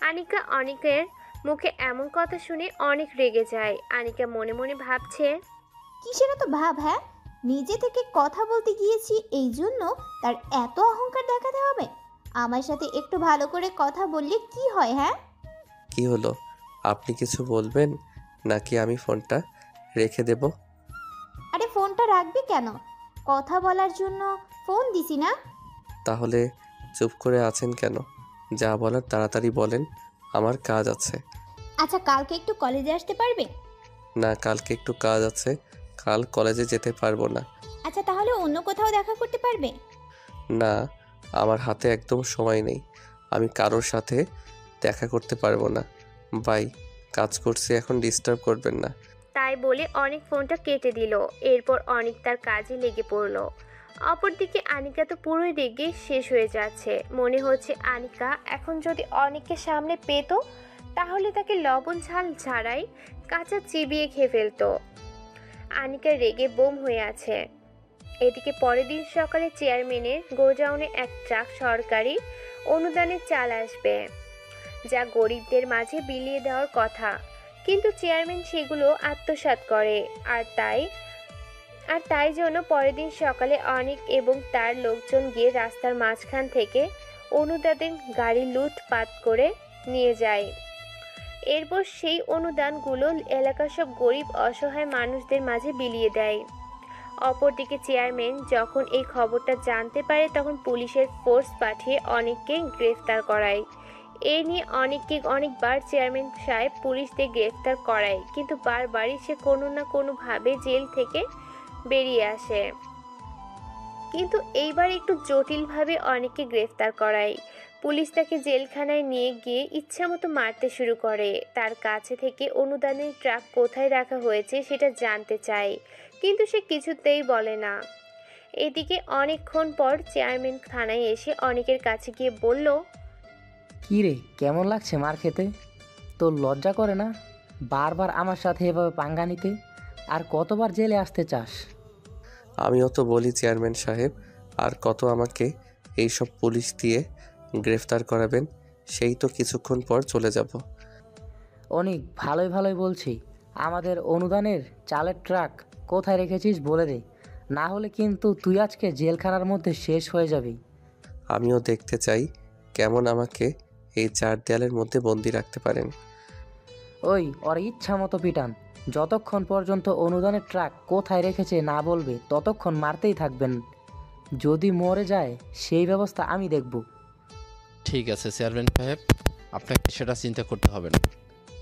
আনিকা অনেকের মুখে এমন কথা শুনে অনেক রেগে যায়। আনিকা মনে মনে ভাবছে, কিসের এত ভাব? হ্যাঁ, নিজে থেকে কথা বলতে গিয়েছি, এই জন্য তার এত অহংকার দেখাতে হবে? আমার সাথে একটু ভালো করে কথা বললে কি হয়? হ্যাঁ, কি হলো, আপনি কিছু বলবেন নাকি আমি ফোনটা রেখে দেব? আরে ফোনটা রাখবি কেন? কথা বলার জন্য ফোন দিছি না? তাহলে চুপ করে আছেন কেন? যা বলার তাড়াতাড়ি বলেন, আমার কাজ আছে। আচ্ছা, কালকে একটু কলেজে আসতে পারবে? না, কালকে একটু কাজ আছে, কাল কলেজে যেতে পারবো না। আচ্ছা, তাহলে অন্য কোথাও দেখা করতে পারবে? না, আমার হাতে একদম সময় নেই, আমি কারোর সাথে দেখা করতে পারবো না। বাই, কাজ করছি এখন, ডিস্টার্ব করবেন না। তাই বলে অনেক ফোনটা কেটে দিল। এরপর অনেক তার কাজে লেগে পড়ল। অপরদিকে আনিকা তো পুরোই রেগে শেষ হয়ে যাচ্ছে। মনে হচ্ছে আনিকা এখন যদি অনেকের সামনে পেত তাহলে তাকে লবণ ঝাল ছাড়াই কাঁচা চিবিয়ে খেয়ে ফেলতো। আনিকা রেগে বোম হয়ে আছে। এদিকে পরের দিন সকালে চেয়ারম্যানের গোডাউনে এক ট্রাক সরকারি অনুদানের চাল আসবে, যা গরিবদের মাঝে বিলিয়ে দেওয়ার কথা, কিন্তু চেয়ারম্যান সেগুলো আত্মসাৎ করে। আর তাই জন্য পরের দিন সকালে অনিক এবং তার লোকজন গিয়ে রাস্তার মাঝখান থেকে অনুদানের গাড়ি লুটপাট করে নিয়ে যায়। এরপর সেই অনুদানগুলো এলাকার সব গরিব অসহায় মানুষদের মাঝে বিলিয়ে দেয়। অপরদিকে চেয়ারম্যান যখন এই খবরটা জানতে পারে, তখন পুলিশের ফোর্স পাঠিয়ে অনেককে গ্রেফতার করায়। এই নিয়ে অনেকবার চেয়ারম্যান সাহেব পুলিশদের গ্রেফতার করায়, কিন্তু বারবারই সে কোনো না কোনোভাবে জেল থেকে বেরিয়ে আসে। কিন্তু এইবার একটু জটিলভাবে অনেককে গ্রেফতার করায়। পুলিশ তাকে জেলখানায় নিয়ে গিয়ে ইচ্ছামতো মারতে শুরু করে। তার কাছে থেকে অনুদানের ট্রাক কোথায় রাখা হয়েছে সেটা জানতে চায়, কিন্তু সে কিছুতেই বলে না। এদিকে অনেকক্ষণ পর চেয়ারম্যান থানায় এসে অনেকের কাছে গিয়ে বলল, কী রে, কেমন লাগছে মার খেতে? তোর লজ্জা করে না বারবার আমার সাথে এভাবে পাঙ্গা নিতে? আর কতবার জেলে আসতে চাস? আমিও তো বলি চেয়ারম্যান সাহেব, আর কত আমাকে এইসব পুলিশ দিয়ে গ্রেফতার করাবেন? সেই তো কিছুক্ষণ পর চলে যাব। অনেক ভালোই বলছি, আমাদের অনুদানের চালের ট্রাক কোথায় রেখেছিস বলে দে, না হলে কিন্তু তুই আজকে জেলখানার মধ্যে শেষ হয়ে যাবি। আমিও দেখতে চাই কেমন আমাকে এই 4 দেয়ালের মধ্যে বন্দি রাখতে পারেন। ওই ওর ইচ্ছা মতো পিটান, যতক্ষণ পর্যন্ত অনুদানের ট্রাক কোথায় রেখেছে না বলবে ততক্ষণ মারতেই থাকবেন। যদি মরে যায় সেই ব্যবস্থা আমি দেখব। ঠিক আছে চেয়ারম্যান সাহেব, আপনাকে সেটা চিন্তা করতে হবে না।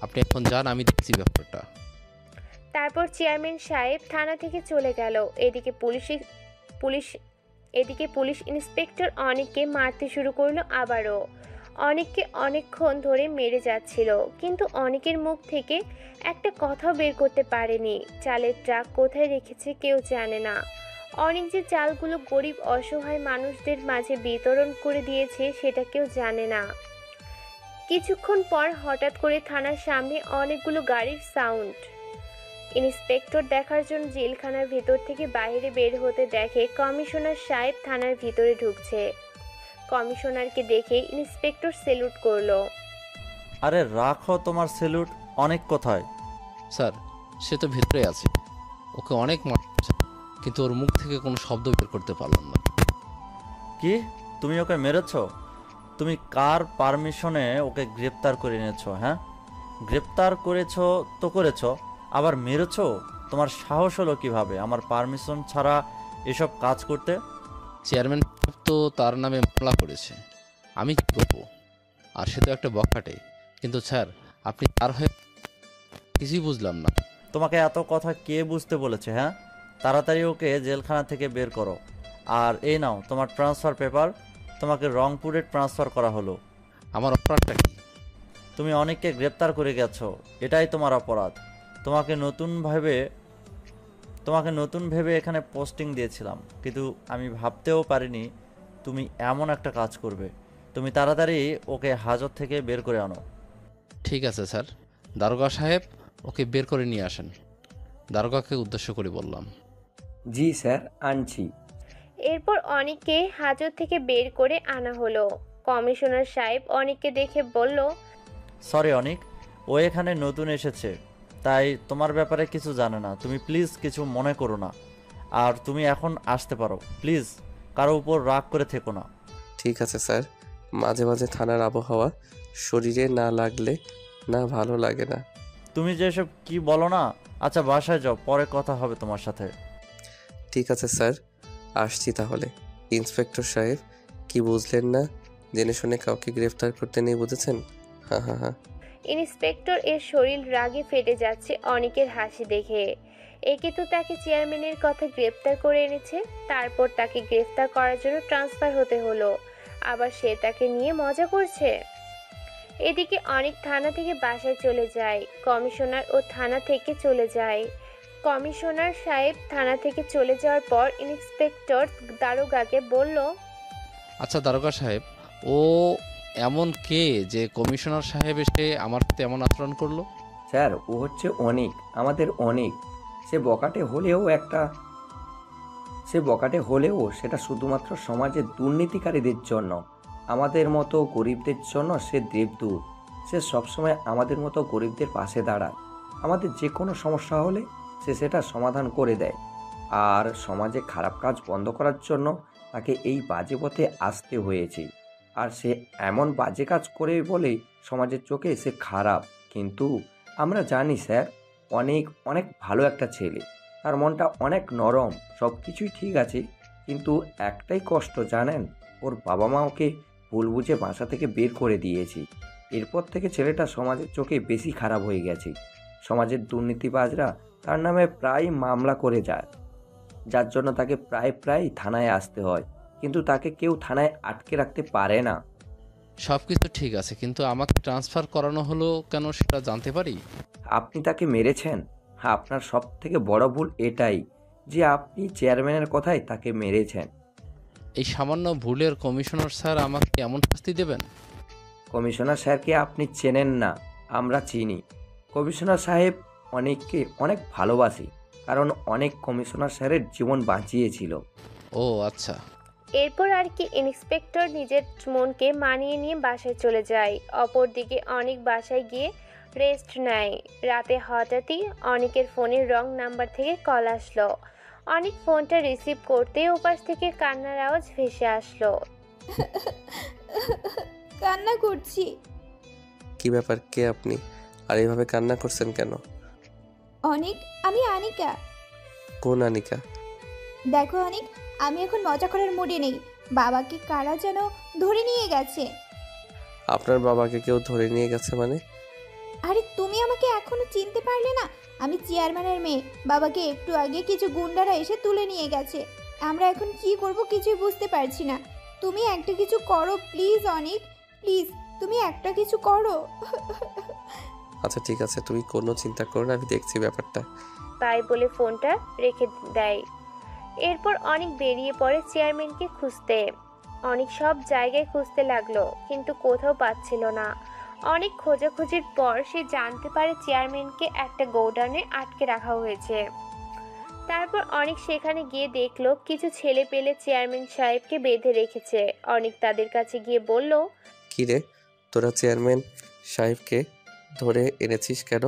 আপনি এখন যান, আমি দেখছি ব্যাপারটা। তারপর চেয়ারম্যান সাহেব থানা থেকে চলে গেল। এদিকে পুলিশ ইন্সপেক্টর অনেককে মারতে শুরু করলো আবারও। অনেককে অনেকক্ষণ ধরে মেরে যাচ্ছিল, কিন্তু অনেকের মুখ থেকে একটা কথাও বের করতে পারেনি। চালের ট্রাক কোথায় রেখেছে কেউ জানে না। অনেক যে চালগুলো গরিব অসহায় মানুষদের মাঝে বিতরণ করে দিয়েছে সেটা কেউ জানে না। কিছুক্ষণ পর হঠাৎ করে থানার সামনে অনেকগুলো গাড়ির সাউন্ড। ইন্সপেক্টর দেখার জন্য জেলখানার ভেতর থেকে বাইরে বের হতে দেখে কমিশনার সাহেব থানার ভিতরে ঢুকছে। কমিশনারকে দেখে ইন্সপেক্টর স্যালুট করলো। আরে রাখো তোমার স্যালুট, অনেক কোথায়? স্যার, সে তো ভেতরে আছে, ওকে অনেক মারছে, কিন্তু ওর মুখ থেকে কোনো শব্দ বের করতে পারলাম না। কি, তুমি ওকে মেরেছো? তুমি কার পারমিশনে ওকে গ্রেপ্তার করে এনেছো? হ্যাঁ, গ্রেপ্তার করেছো তো করেছো, আবার মেরেছো? তোমার সাহস হলো কিভাবে আমার পারমিশন ছাড়া এসব কাজ করতে? চেয়ারম্যান তো তার নামে মামলা করেছে, আমি কি করবো? আর সে তো একটা বখাটে। কিন্তু স্যার, আপনি তার হয়ে কিছুই বুঝলাম না। তোমাকে এত কথা কে বুঝতে বলেছে? হ্যাঁ, তাড়াতাড়ি ওকে জেলখানা থেকে বের করো। আর এই নাও তোমার ট্রান্সফার পেপার, তোমাকে রংপুরে ট্রান্সফার করা হলো। আমার অপরাধটা কি? তুমি অনেককে গ্রেপ্তার করে গেছো, এটাই তোমার অপরাধ। তোমাকে নতুন ভেবে এখানে পোস্টিং দিয়েছিলাম, কিন্তু আমি ভাবতেও পারিনি তুমি এমন একটা কাজ করবে। তুমি তাড়াতাড়ি ওকে হাজত থেকে বের করে আনো। ঠিক আছে স্যার, দারোগা সাহেব ওকে বের করে নিয়ে আসেন। দারোগাকে উদ্দেশ্য করে বললাম। জি স্যার, আনছি। এরপর অনেককে হাজত থেকে বের করে আনা হলো। কমিশনার সাহেব অনেককে দেখে বলল, সরি অনিক, ও এখানে নতুন এসেছে, তাই তোমার ব্যাপারে কিছু জানে না। তুমি প্লিজ কিছু মনে করো না, আর তুমি এখন আসতে পারো। প্লিজ কারো উপর রাগ করে থেকো না। ঠিক আছে স্যার, মাঝে মাঝে থানার আবহাওয়া শরীরে না লাগলে না ভালো লাগে না। তুমি যে এসব কি বলো না। আচ্ছা বাসায় যাও, পরে কথা হবে তোমার সাথে। ঠিক আছে স্যার, আসছি তাহলে। ইন্সপেক্টর সাহেব, কি বুঝলেন না? জেনে শুনে কাউকে গ্রেফতার করতে নেই, বুঝেছেন? হ্যাঁ হ্যাঁ হ্যাঁ। ইন্সপেক্টর এর শরীর রাগে ফেটে যাচ্ছে অনেকের হাসি দেখে। একে তো তাকে চেয়ারম্যানের কথা গ্রেফতার করে এনেছে, তারপর তাকে গ্রেফতার করার জন্য ট্রান্সফার হতে হলো, আবার সে তাকে নিয়ে মজা করছে। এদিকে অনেক থানা থেকে বাসায় চলে যায়। কমিশনার ও থানা থেকে চলে যায়। কমিশনার সাহেব থানা থেকে চলে যাওয়ার পর ইন্সপেক্টর দারোগাকে বলল, আচ্ছা দারোগা সাহেব, ও এমন কে যে কমিশনার সাহেব এসে আমার সাথে এমন আচরণ করলো? স্যার, ও হচ্ছে অনিক, আমাদের অনিক। সে বকাটে হলেও সেটা শুধুমাত্র সমাজের দুর্নীতিকারীদের জন্য। আমাদের মতো গরিবদের জন্য সে দেবদূত। সে সবসময় আমাদের মতো গরিবদের পাশে দাঁড়ায়। আমাদের যে কোনো সমস্যা হলে সে সেটা সমাধান করে দেয়। আর সমাজে খারাপ কাজ বন্ধ করার জন্য তাকে এই বাজে পথে আসতে হয়েছে। আর সে এমন বাজে কাজ করে বলে সমাজের চোখে সে খারাপ, কিন্তু আমরা জানি স্যার অনেক অনেক ভালো একটা ছেলে। তার মনটা অনেক নরম, সব কিছুই ঠিক আছে, কিন্তু একটাই কষ্ট জানেন, ওর বাবা মা ওকে ভুল বুঝে বাসা থেকে বের করে দিয়েছে। এরপর থেকে ছেলেটা সমাজের চোখে বেশি খারাপ হয়ে গেছে। সমাজের দুর্নীতিবাজরা তার নামে প্রায় মামলা করে যায়, যার জন্য তাকে প্রায় থানায় আসতে হয়, কিন্তু তাকে কেউ থানায় আটকে রাখতে পারে না। সব কিছু ঠিক আছে, কিন্তু আমাকে ট্রান্সফার করানো হলো কেন সেটা জানতে পারি? আপনি তাকে মেরেছেন। হ্যাঁ, আপনার সব থেকে বড় ভুল এটাই যে আপনি চেয়ারম্যানের কথায় তাকে মেরেছেন। এই সামান্য ভুলের কমিশনার স্যার আমাকে এমন শাস্তি দেবেন? কমিশনার স্যারকে আপনি চেনেন না, আমরা চিনি। কমিশনার সাহেব অনেককে অনেক ভালোবাসি, কারণ অনেক কমিশনার স্যারের জীবন বাঁচিয়েছিল। ও আচ্ছা। এরপর আর কি ইন্সপেক্টর নিজের মনকে মানিয়ে নিয়ে বাসায় চলে যায়। অপরদিকে অনেক বাসায় গিয়ে রেস্ট নেয়। রাতে হঠাৎই অনেকের ফোনের রং নাম্বার থেকে কল আসলো। অনেক ফোনটা রিসিভ করতেই ওপাশ থেকে কান্নার আওয়াজ ভেসে আসলো। কান্না করছি। কি ব্যাপার, কে আপনি? আর এইভাবে কান্না করছেন কেন? অনিক, আমি আনিকা। কোন আনিকা? দেখো অনিক, আমি এখন মজা করার মুডে নেই। বাবাকে কারা যেন ধরে নিয়ে গেছে। আপনার বাবাকে কেউ ধরে নিয়ে গেছে মানে? আরে তুমি আমাকে এখনো চিনতে পারলে না? আমি চেয়ারম্যানের মেয়ে। বাবাকে একটু আগে কিছু গুন্ডারা এসে তুলে নিয়ে গেছে। আমরা এখন কি করব কিছুই বুঝতে পারছি না। তুমি একটা কিছু করো প্লিজ অনিক, প্লিজ তুমি একটা কিছু করো। আচ্ছা ঠিক আছে, তুমি কোনো চিন্তা করো না, আমি দেখছি ব্যাপারটা। তাই বলে ফোনটা রেখে দেয়। এরপর অনেক বেরিয়ে পড়ে চেয়ারম্যানকে খুঁজতে। অনেক সব জায়গায় খুঁজতে লাগলো, কিন্তু কোথাও পাচ্ছিল না। অনেক খোঁজাখুঁজির পর সে জানতে পারে চেয়ারম্যানকে একটা গোডাউনে আটকে রাখা হয়েছে। তারপর অনেক সেখানে গিয়ে দেখলো কিছু ছেলে পেলে চেয়ারম্যান সাহেবকে বেঁধে রেখেছে। অনেক তাদের কাছে গিয়ে বলল, কি রে, তোরা চেয়ারম্যান সাহেবকে ধরে এনেছিস কেন?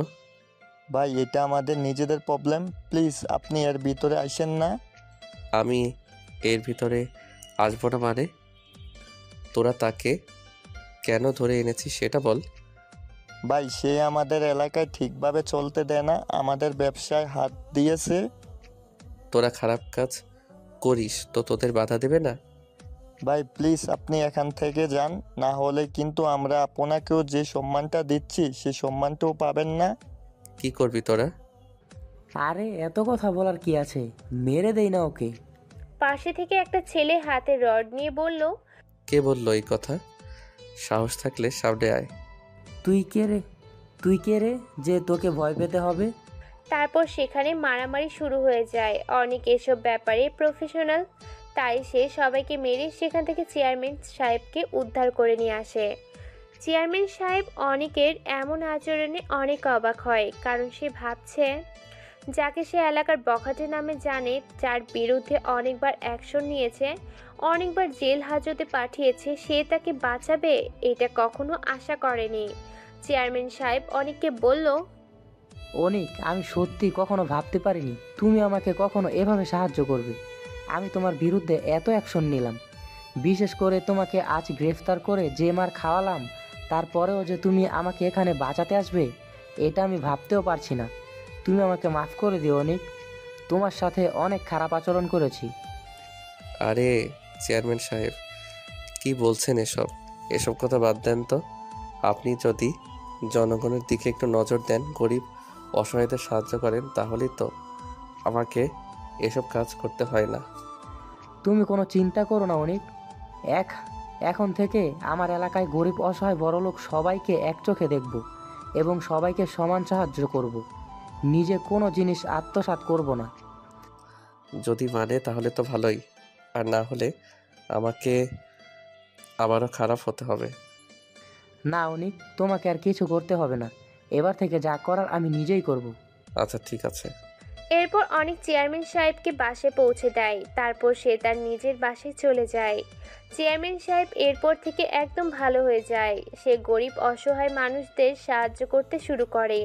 ভাই এটা আমাদের নিজেদের প্রবলেম, প্লিজ আপনি এর ভিতরে আসেন না। আমি এর ভিতরে আসবো না মানে? তোরা তাকে কেন ধরে এনেছিস সেটা বল। ভাই সে আমাদের এলাকায় ঠিকভাবে চলতে দেয় না, আমাদের ব্যবসায় হাত দিয়েছে। তোরা খারাপ কাজ করিস তো তোদের বাধা দেবে না? ভাই প্লিজ আপনি এখান থেকে যান, না হলে কিন্তু আমরা আপনাকেও যে সম্মানটা দিচ্ছি সে সম্মানটাও পাবেন না। কি করবি তোরা? আরে এত কথা বলার কি আছে, মেরে দেই না ওকে। পাশে থেকে একটা ছেলে হাতে রড নিয়ে বলল, কে বললো এই কথা? সাহস থাকলে সামনে আয়। তুই কে রে যে তোকে ভয় পেতে হবে? তারপর সেখানে মারামারি শুরু হয়ে যায়। অনেক এসব ব্যাপারে প্রফেশনাল, তাই সে সবাইকে মেরে সেখান থেকে চেয়ারম্যান সাহেবকে উদ্ধার করে নিয়ে আসে। চেয়ারম্যান সাহেব অনেকের এমন আচরণে অনেক অবাক হয়, কারণ সে ভাবছে যাকে সে এলাকার বখাটে নামে জানে, যার বিরুদ্ধে অনেকবার অ্যাকশন নিয়েছে, অনেকবার জেল হাজতে পাঠিয়েছে, সে তাকে বাঁচাবে এটা কখনো আশা করেনি। চেয়ারম্যান সাহেব অনেককে বলল, অনিক, আমি সত্যি কখনো ভাবতে পারিনি তুমি আমাকে কখনো এভাবে সাহায্য করবে। আমি তোমার বিরুদ্ধে এত অ্যাকশন নিলাম, বিশেষ করে তোমাকে আজ গ্রেফতার করে যে মার খাওয়ালাম, তারপরেও যে তুমি আমাকে এখানে বাঁচাতে আসবে এটা আমি ভাবতেও পারছি না। তুমি আমাকে মাফ করে দিও অনিক, তোমার সাথে অনেক খারাপ আচরণ করেছি। আরে চেয়ারম্যান সাহেব কি বলছেন এসব? এসব কথা বাদ দেন তো। আপনি যদি জনগণের দিকে একটু নজর দেন, গরিব অসহায়দের সাহায্য করেন, তাহলেই তো আমাকে এসব কাজ করতে হয় না। তুমি কোনো চিন্তা করো না অনিক, এখন থেকে আমার এলাকায় গরিব অসহায় বড়লোক সবাইকে এক চোখে দেখব এবং সবাইকে সমান সাহায্য করব। নিজে কোনো জিনিস আত্মসাৎ করব না। যদি মানে তাহলে তো ভালোই, আর না হলে আমাকে আবারও খারাপ হতে হবে। না অনিক, তোমাকে আর কিছু করতে হবে না, এবার থেকে যা করার আমি নিজেই করব। আচ্ছা ঠিক আছে। এরপর অনেক চেয়ারম্যান সাহেবকে বাসে পৌঁছে দেয়, তারপর সে তার নিজের বাসায় চলে যায়। চেয়ারম্যান সাহেব এরপর থেকে একদম ভালো হয়ে যায়। সে গরিব অসহায় মানুষদের সাহায্য করতে শুরু করে।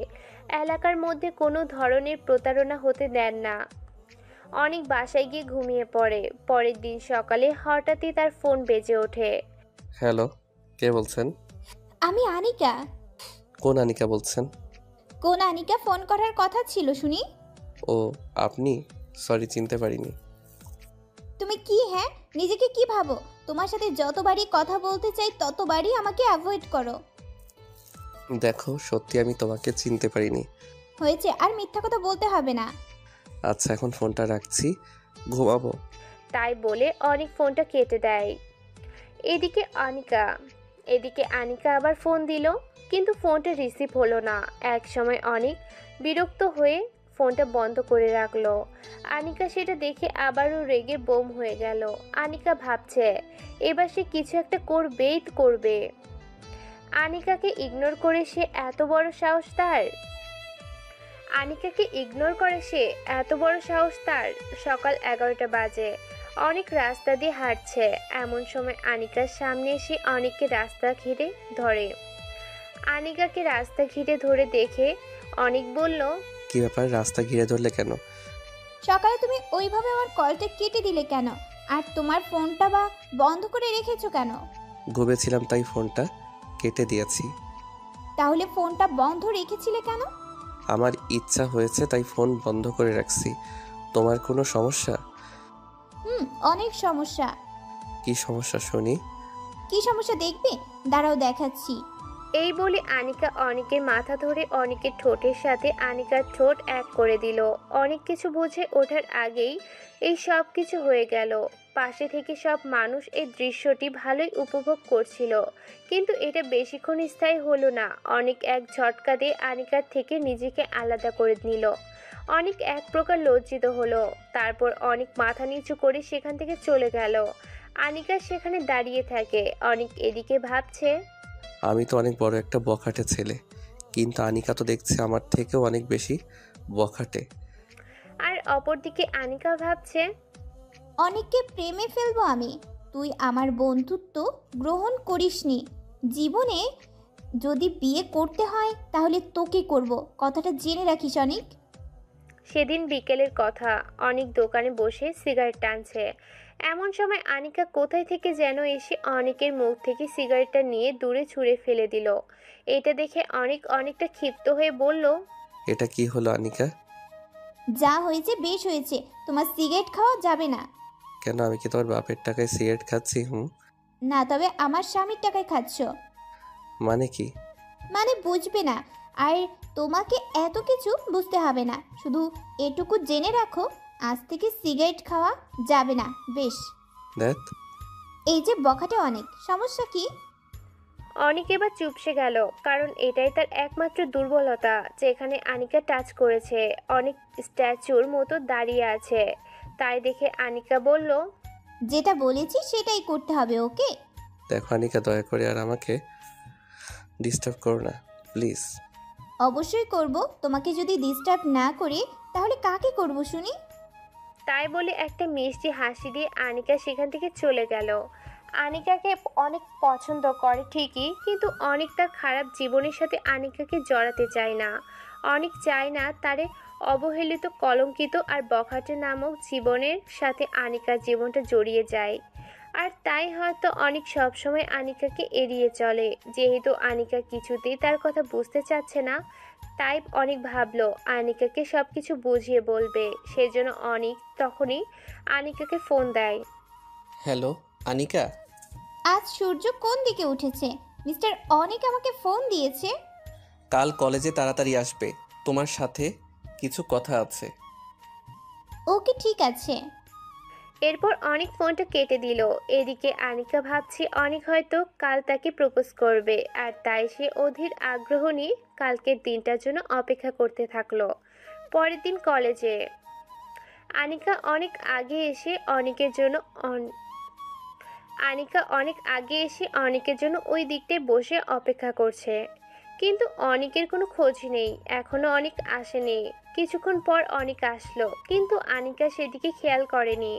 এলাকার মধ্যে কোনো ধরনের প্রতারণা হতে দেন না। অনেক বাসায় গিয়ে ঘুমিয়ে পড়ে। পরের দিন সকালে হঠাৎই তার ফোন বেজে ওঠে। হ্যালো, কে বলছেন? আমি আনিকা। কোন আনিকা বলছেন? কোন আনিকা ফোন করার কথা ছিল শুনি? ও আপনি? সরি, চিনতে পারিনি। তুমি কি হ্যাঁ নিজেকে কি ভাবো? তোমার সাথে যতবারই কথা বলতে চাই ততবারই আমাকে অ্যাভয়েড করো। দেখো, সত্যি আমি তোমাকে চিনতে পারিনি। হয়েছে, আর মিথ্যা কথা বলতে হবে না। আচ্ছা, এখন ফোনটা রাখছি, ঘুমাবো। তাই বলে অনেক ফোনটা কেটে দেয়। এদিকে আনিকা আবার ফোন দিল, কিন্তু ফোনটা রিসিভ হলো না। এক সময় অনেক বিরক্ত হয়ে ফোনটা বন্ধ করে রাখলো। আনিকা সেটা দেখে আবারও রেগে বোম হয়ে গেল। আনিকা ভাবছে এবার সে কিছু একটা করবে। আনিকাকে ইগনোর করে সে এত বড় সাহস তার। সকাল 11টা বাজে। অনেক রাস্তা দিয়ে হাঁটছে। এমন সময় আনিকার সামনে এসে অনেককে রাস্তা ঘিরে ধরে। আনিকাকে রাস্তা ঘিরে ধরে দেখে অনেক বলল, কি ব্যাপার, রাস্তা ঘিরে ধরলে কেন? সকালে তুমি ওইভাবে আমার কলটা কেটে দিলে কেন? আর তোমার ফোনটা বা বন্ধ করে রেখেছো কেন? ঘুমেছিলাম তাই ফোনটা কেটে দিয়েছি। তাহলে ফোনটা বন্ধ রেখেছিলে কেন? আমার ইচ্ছা হয়েছে তাই ফোন বন্ধ করে রাখছি। তোমার কোনো সমস্যা? অনেক সমস্যা। কি সমস্যা শুনি? কি সমস্যা দেখবে? দাঁড়াও দেখাচ্ছি। এই বলে আনিকা অনেকের মাথা ধরে অনেকের ঠোঁটের সাথে আনিকার ঠোঁট এক করে দিল। অনেক কিছু বুঝে ওঠার আগেই এই সব কিছু হয়ে গেল। পাশে থেকে সব মানুষ এই দৃশ্যটি ভালোই উপভোগ করছিল, কিন্তু এটা বেশিক্ষণ স্থায়ী হলো না। অনেক এক ঝটকা দিয়ে আনিকার থেকে নিজেকে আলাদা করে নিল। অনেক এক প্রকার লজ্জিত হলো। তারপর অনেক মাথা নিচু করে সেখান থেকে চলে গেল। আনিকা সেখানে দাঁড়িয়ে থাকে। অনেক এদিকে ভাবছে, আমি তো অনেক বড় একটা বখাটে ছেলে, কিন্তু আনিকা তো দেখছে আমার থেকেও অনেক বেশি বখাটে। আর অপরদিকে আনিকা ভাবছে, অনেককে প্রেমে ফেলবো আমি। তুই আমার বন্ধুত্ব গ্রহণ করিসনি। জীবনে যদি বিয়ে করতে হয় তাহলে তোকে করব, কথাটা জেনে রাখিস অনেক। সেদিন বিকেলের কথা। অনেক দোকানে বসে সিগারেট টানছে। এমন সময় আনিকা কোথায় থেকে যেন এসে অনেকের মুখ থেকে সিগারেটটা নিয়ে দূরে ছুঁড়ে ফেলে দিল। এটা দেখে অনেকটা ক্ষিপ্ত হয়ে বলল, এটা কি হলো আনিকা? যা হয়েছে বেশ হয়েছে, তোমার সিগারেট খাওয়া যাবে না। কেন, আমি কি তোমার বাপের টাকায় সিগারেট খাচ্ছি? না, তবে আমার স্বামীর টাকায় খাচ্ছ। মানে কি? মানে বুঝবে না, আর তোমাকে এত কিছু বুঝতে হবে না। শুধু এটুকু জেনে রাখো, আজ থেকে সিগারেট খাওয়া যাবে না। বেশ? দেখ, এই যে বখাটে অনেক, সমস্যা কি? অনেক এবার চুপসে গেল, কারণ এটাই তার একমাত্র দুর্বলতা, যেখানে আনিকা টাচ করেছে। অনেক স্ট্যাচুর মতো দাঁড়িয়ে আছে। তাই দেখে আনিকা বলল, যেটা বলেছি সেটাই করতে হবে, ওকে? দেখো আনিকা, দয়া করে আর আমাকে ডিস্টার্ব করো না, প্লিজ। অবশ্যই করব। তোমাকে যদি ডিস্টার্ব না করি তাহলে কাকে করব শুনি? তাই বলে একটা মিষ্টি হাসি দিয়ে আনিকা সেখান থেকে চলে গেল। আনিকাকে অনেক পছন্দ করে ঠিকই, কিন্তু অনেক তার খারাপ জীবনের সাথে আনিকাকে জড়াতে চায় না। অনেক চায় না তারে অবহেলিত, কলঙ্কিত আর বখাটে নামক জীবনের সাথে আনিকার জীবনটা জড়িয়ে যায়। আর তাই হয়তো অনেক সবসময় আনিকাকে এড়িয়ে চলে। যেহেতু আনিকা কিছুতেই তার কথা বুঝতে চাচ্ছে না, তাই অনেক ভাবলো আনিকাকে সব কিছু বুঝিয়ে বলবে। সেজন্য অনেক তখনই আনিকাকে ফোন দেয়। হ্যালো আনিকা। আজ সূর্য কোন দিকে উঠেছে? মিস্টার অনেক আমাকে ফোন দিয়েছে। কাল কলেজে তাড়াতাড়ি আসবে, তোমার সাথে কিছু কথা আছে। ওকে, ঠিক আছে। এরপর অনেক ফোনটা কেটে দিল। এদিকে আনিকা ভাবছে অনেক হয়তো কাল তাকে প্রপোজ করবে, আর তাই সে অধীর আগ্রহ নিয়ে কালকের দিনটার জন্য অপেক্ষা করতে থাকলো। পরের দিন কলেজে আনিকা অনেক আগে এসে অনেকের জন্য ওই দিকটায় বসে অপেক্ষা করছে, কিন্তু অনেকের কোনো খোঁজ নেই। এখনো অনেক আসেনি। কিছুক্ষণ পর অনিক আসলো, কিন্তু আনিকা সেদিকে খেয়াল করেনি।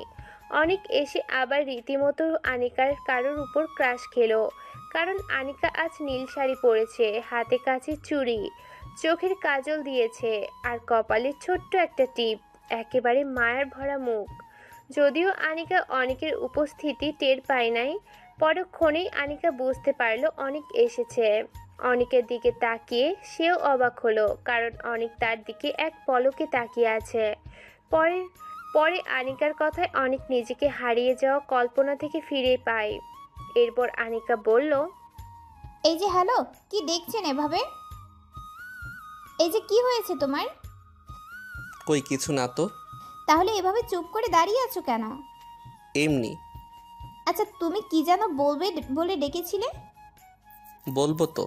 অনিক এসে আবার রীতিমতো আনিকার কারোর উপর ক্রাশ খেলো, কারণ আনিকা আজ নীল শাড়ি পরেছে, হাতে কাছে চুড়ি, চোখের কাজল দিয়েছে, আর কপালে ছোট্ট একটা টিপ, একেবারে মায়ার ভরা মুখ। যদিও আনিকা অনিকের উপস্থিতি টের পায় নাই, পরক্ষণেই আনিকা বুঝতে পারলো অনিক এসেছে। অনিকের দিকে তাকিয়ে সেও অবাক হলো, কারণ অনিক তার দিকে এক পলকে তাকিয়ে আছে। পরে পরে আনিকার কথায় অনিক নিজেকে হারিয়ে যাওয়া কল্পনা থেকে ফিরে পায়। এরপর আনিকা বলল, এই যে হ্যালো, কি দেখছেন এভাবে? এই যে কি হয়েছে তোমার? কই কিছু না তো। তাহলে এভাবে চুপ করে দাঁড়িয়ে আছো কেন? এমনি। আচ্ছা, তুমি কি যেন বলবে বলে ডেকেছিলে? বলবো তো।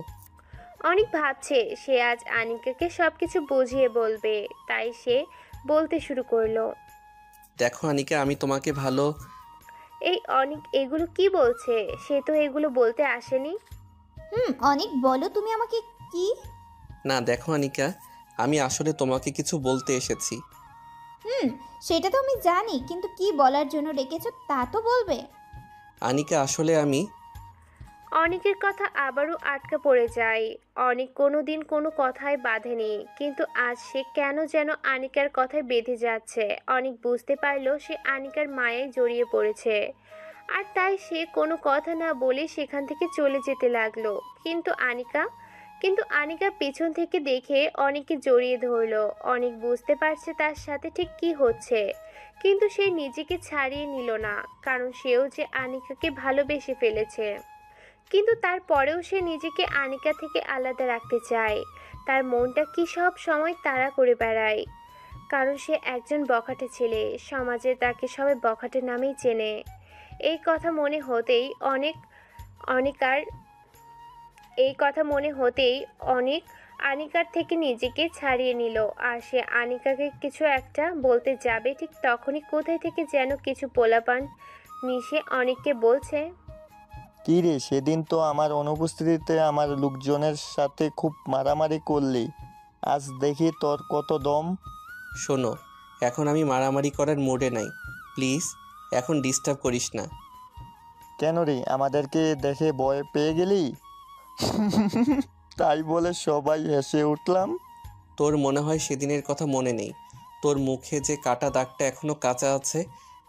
অনিক ভাবছে সে আজ আনিকাকে সবকিছু বুঝিয়ে বলবে, তাই সে বলতে শুরু করলো। দেখো আনিকা, আমি তোমাকে ভালো। এই অনিক এগুলো কি বলছে? সে তো এগুলো বলতে আসেনি। অনেক বলো তুমি আমাকে কি? না দেখো আনিকা, আমি আসলে তোমাকে কিছু বলতে এসেছি। সেটা তো আমি জানি, কিন্তু কি বলার জন্য ডেকেছো তা তো বলবে। আনিকা আসলে আমি। অনিকের কথা আবারও আটকা পড়ে যায়। অনিক কোনোদিন কোনো কথায় বাঁধেনি, কিন্তু আজ সে কেন যেন আনিকার কথায় বেঁধে যাচ্ছে। অনিক বুঝতে পারলো সে আনিকার মায়ায় জড়িয়ে পড়েছে, আর তাই সে কোনো কথা না বলে সেখান থেকে চলে যেতে লাগলো। কিন্তু আনিকা পিছন থেকে দেখে অনিককে জড়িয়ে ধরলো। অনিক বুঝতে পারছে তার সাথে ঠিক কি হচ্ছে, কিন্তু সে নিজেকে ছাড়িয়ে নিল না, কারণ সেও যে আনিকাকে ভালোবেসে ফেলেছে। কিন্তু তারপরেও সে নিজেকে আনিকা থেকে আলাদা রাখতে চায়। তার মনটা কি সব সময় তাড়া করে বেড়ায়, কারণ সে একজন বখাটে ছেলে, সমাজে তাকে সবাই বখাটে নামেই চেনে। এই কথা মনে হতেই অনেক আনিকার থেকে নিজেকে ছাড়িয়ে নিল, আর সে আনিকাকে কিছু একটা বলতে যাবে, ঠিক তখনই কোথায় থেকে যেন কিছু পোলাপান মিশে অনিককে বলছে, কি রে, সেদিন তো আমার অনুপস্থিতিতে আমার লোকজনের সাথে খুব মারামারি করলি, আজ দেখি তোর কত দম। শোনো, এখন আমি মারামারি করার মুডে নাই, প্লিজ এখন ডিস্টার্ব করিস না। কেন রে, আমাদেরকে দেখে ভয় পেয়ে গেলি? তাই বলে সবাই হেসে উঠলাম। তোর মনে হয় সেদিনের কথা মনে নেই? তোর মুখে যে কাটা দাগটা এখনো কাঁচা আছে,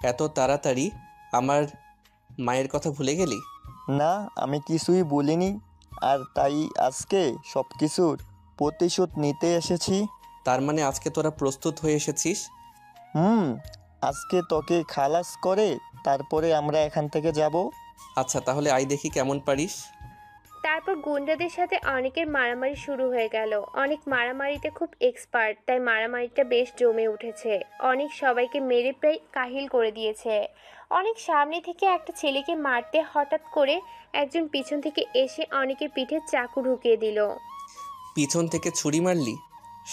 এত তাড়াতাড়ি আমার মায়ের কথা ভুলে গেলি? না, আমি কিছুই বলিনি, আর তাই আজকে সব কিছুর প্রতিশোধ নিতে এসেছি। তার মানে আজকে তোরা প্রস্তুত হয়ে এসেছিস? আজকে তোকে খালাস করে তারপরে আমরা এখান থেকে যাব। আচ্ছা তাহলে আই দেখি কেমন পারিস। তারপর গুন্ডাদের সাথে অনেকের মারামারি শুরু হয়ে গেল। অনেক মারামারিতে খুব এক্সপার্ট, তাই মারামারিটা বেশ জমে উঠেছে। অনেক সবাইকে মেরে প্রায় কাহিল করে দিয়েছে। অনেক সামনে থেকে একটা ছেলেকে মারতে হঠাৎ করে একজন পিছন থেকে এসে অনেকের পিঠে চাকু ঢুকিয়ে দিল। পিছন থেকে ছুরি মারলি?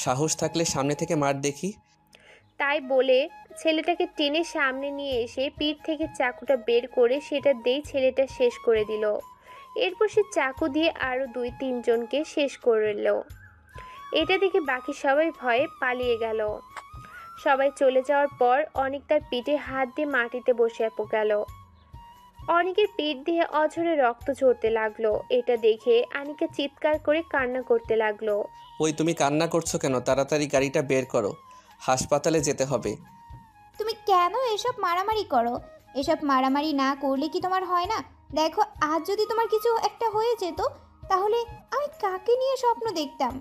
সাহস থাকলে সামনে থেকে মার দেখি। তাই বলে ছেলেটাকে টেনে সামনে নিয়ে এসে পিঠ থেকে চাকুটা বের করে সেটা দিয়ে ছেলেটা শেষ করে দিল। এরপর সে চাকু দিয়ে আরও 2-3 জনকে শেষ করল। এটা দেখে বাকি সবাই ভয়ে পালিয়ে গেল। সবাই চলে যাওয়ার পর অনেক তার পিঠে হাত দিয়ে মাটিতে বসে গেল। অনেকের পিঠ দিয়ে অঝরে রক্ত ঝরতে লাগলো। এটা দেখে আনিকা চিৎকার করে কান্না করতে লাগলো। ওই তুমি কান্না করছো কেন? তাড়াতাড়ি গাড়িটা বের করো, হাসপাতালে যেতে হবে। তুমি কেন এসব মারামারি করো? এসব মারামারি না করলে কি তোমার হয় না? দেখো, আজ যদি তোমার কিছু একটা হয়ে যেত, তাহলে আমি কাকে নিয়ে স্বপ্ন দেখতাম?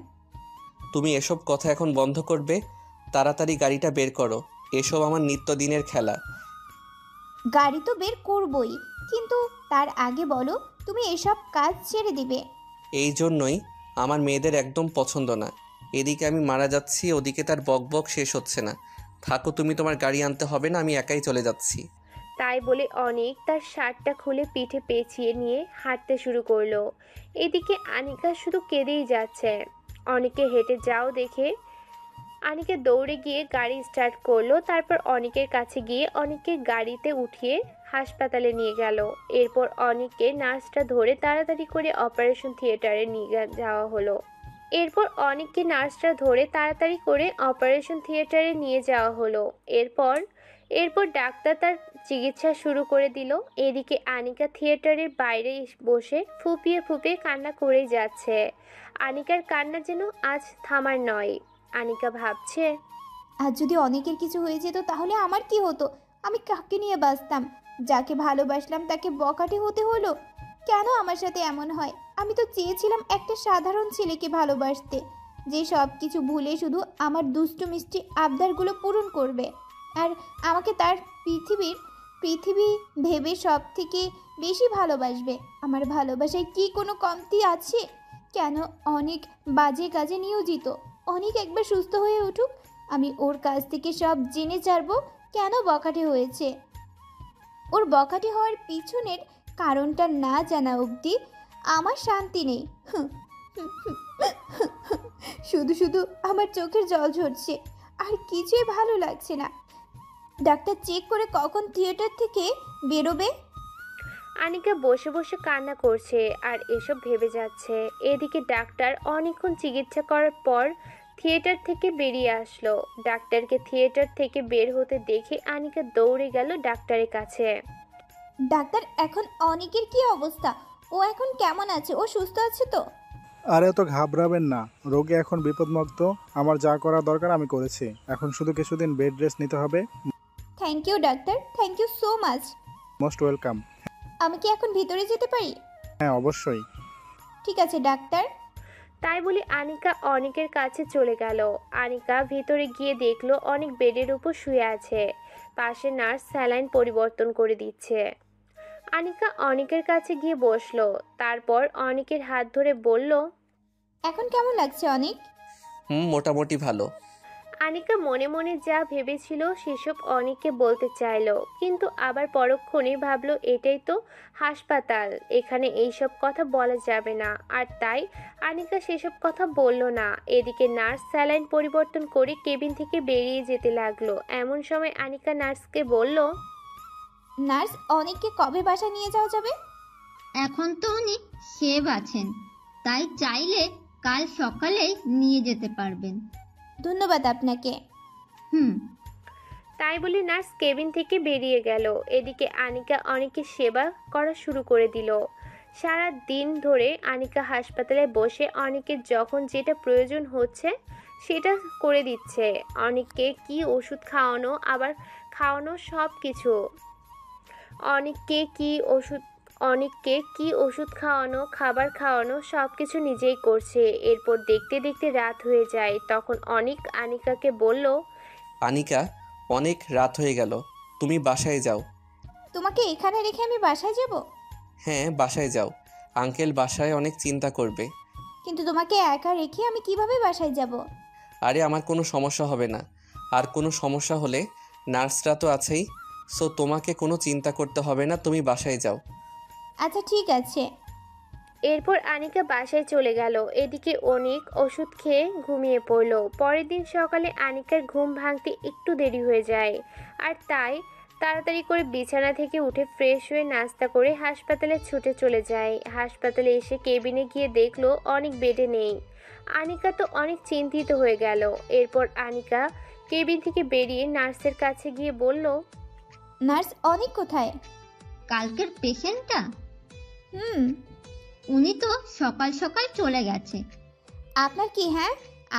তুমি এসব কথা এখন বন্ধ করবে? তাড়াতাড়ি গাড়িটা বের করো, এসব আমার নিত্যদিনের খেলা। গাড়ি তো বের করবই, কিন্তু তার আগে বলো তুমি এসব কাজ ছেড়ে দিবে? এই জন্যই আমার মেয়েদের একদম পছন্দ না। এদিকে আমি মারা যাচ্ছি, ওদিকে তার বকবক শেষ হচ্ছে না। থাকো তুমি, তোমার গাড়ি আনতে হবে না, আমি একাই চলে যাচ্ছি। তাই বলে অনেক তার শার্টটা খুলে পিঠে পেঁচিয়ে নিয়ে হাঁটতে শুরু করলো। এদিকে আনিকা শুধু কেঁদেই যাচ্ছে। অনেকে হেঁটে যাও দেখে আনিকা দৌড়ে গিয়ে গাড়ি স্টার্ট করলো। তারপর অনেকের কাছে গিয়ে অনেককে গাড়িতে উঠিয়ে হাসপাতালে নিয়ে গেল। এরপর অনেককে নার্সটা ধরে তাড়াতাড়ি করে অপারেশন থিয়েটারে নিয়ে যাওয়া হলো। এরপর অনেককে নার্সরা ধরে তাড়াতাড়ি করে অপারেশন থিয়েটারে নিয়ে যাওয়া হলো। এরপর ডাক্তার তার চিকিৎসা শুরু করে দিল। এদিকে আনিকা থিয়েটারের বাইরে বসে ফুপিয়ে ফুপিয়ে কান্না করেই যাচ্ছে। আনিকার কান্না যেন আজ থামার নয়। আনিকা ভাবছে, আর যদি অনেকের কিছু হয়ে যেত তাহলে আমার কি হতো? আমি কাকে নিয়ে বাঁচতাম? যাকে ভালোবাসলাম তাকে বকাটে হতে হলো। কেন আমার সাথে এমন হয়? আমি তো চেয়েছিলাম একটা সাধারণ ছেলেকে ভালোবাসতে, যে সব কিছু ভুলে শুধু আমার দুষ্টু মিষ্টি আবদারগুলো পূরণ করবে আর আমাকে তার পৃথিবী ভেবে সব থেকে বেশি ভালোবাসবে। আমার ভালোবাসায় কি কোনো কমতি আছে? কেন অনেক বাজে কাজে নিয়োজিত? অনেক একবার সুস্থ হয়ে উঠুক, আমি ওর কাছ থেকে সব জেনে ছাড়বো কেন বকাটে হয়েছে। ওর বকাটে হওয়ার পিছনের কারণটা না জানা অবধি আমার শান্তি নেই। শুধু শুধু আমার চোখের জল ঝরছে, আর কিছুই ভালো লাগছে না। ডাক্তার চেক করে কখন থিয়েটার থেকে বেরোবে? আনিকা বসে বসে কান্না করছে আর এসব ভেবে যাচ্ছে। এদিকে ডাক্তার অনেকক্ষণ চিকিৎসা করার পর থিয়েটার থেকে বেরিয়ে আসলো। ডাক্তারকে থিয়েটার থেকে বের হতে দেখে আনিকা দৌড়ে গেল ডাক্তারের কাছে। ডাক্তার, এখন অনেকের কি অবস্থা? ও এখন কেমন আছে? ও সুস্থ আছে তো? আরে তো ঘাবড়াবেন না, রোগী এখন বিপদমুক্ত। আমার যা করা দরকার আমি করেছি, এখন শুধু কিছুদিন বেড রেস্ট নিতে হবে। Thank you doctor, thank you so much. Most welcome. আমি কি এখন ভিতরে যেতে পারি? হ্যাঁ অবশ্যই। ঠিক আছে ডাক্তার। তাই বলে আনিকা অনেকের কাছে চলে গেল। আনিকা ভিতরে গিয়ে দেখলো অনেক বেডের উপর শুয়ে আছে। পাশে নার্স স্যালাইন পরিবর্তন করে দিচ্ছে। আনিকা অনেকের কাছে গিয়ে বসলো। তারপর অনেকের হাত ধরে বলল, এখন কেমন লাগছে অনেক? মোটামুটি ভালো। আনিকা মনে মনে যা ভেবেছিল সেসব অনেককে বলতে চাইলো, কিন্তু আবার পরক্ষণে ভাবলো এটাই তো হাসপাতাল, এখানে এইসব কথা বলা যাবে না। আর তাই আনিকা সেসব কথা বলল না। এদিকে নার্স স্যালাইন পরিবর্তন করে কেবিন থেকে বেরিয়ে যেতে লাগলো। এমন সময় আনিকা নার্সকে বলল, নার্স, অনেককে কবে বাসা নিয়ে যাওয়া যাবে? এখন তো অনেক সেভ আছেন, তাই চাইলে কাল সকালেই নিয়ে যেতে পারবেন। ধন্যবাদ আপনাকে। তাই বলে নার্স কেবিন থেকে বেরিয়ে গেল। এদিকে আনিকা অনেকের সেবা করা শুরু করে দিল। সারা দিন ধরে আনিকা হাসপাতালে বসে অনেকের যখন যেটা প্রয়োজন হচ্ছে সেটা করে দিচ্ছে। অনেককে কি ওষুধ খাওয়ানো, আবার খাওয়ানো সব কিছু। অনেককে কি ওষুধ খাওয়ানো, খাবার খাওয়ানো সব কিছু নিজেই করছে। এরপর দেখতে দেখতে রাত হয়ে যায়। তখন অনেক আনিকাকে বলল, আনিকা, অনেক রাত হয়ে গেল, তুমি বাসায় যাও। তোমাকে এখানে রেখে আমি বাসায় যাব? হ্যাঁ, বাসায় যাও, আঙ্কেল বাসায় অনেক চিন্তা করবে। কিন্তু তোমাকে একা রেখে আমি কিভাবে বাসায় যাব? আরে আমার কোনো সমস্যা হবে না, আর কোনো সমস্যা হলে নার্সরা তো আছেই, সো তোমাকে কোনো চিন্তা করতে হবে না, তুমি বাসায় যাও। আচ্ছা ঠিক আছে। এরপর আনিকা বাসায় চলে গেল। এদিকে অনেক ওষুধ খেয়ে ঘুমিয়ে পড়ল। পরের দিন সকালে আনিকার ঘুম ভাঙতে একটু দেরি হয়ে যায়, আর তাই তাড়াতাড়ি করে বিছানা থেকে উঠে ফ্রেশ হয়ে নাস্তা করে হাসপাতালে ছুটে চলে যায়। হাসপাতালে এসে কেবিনে গিয়ে দেখলো অনেক বেডে নেই। আনিকা তো অনেক চিন্তিত হয়ে গেল। এরপর আনিকা কেবিন থেকে বেরিয়ে নার্সের কাছে গিয়ে বলল, নার্স, অনেক কোথায়? কালকের পেশেন্টটা? উনি তো সকাল সকাল চলে গেছে। আপনার কি, হ্যাঁ,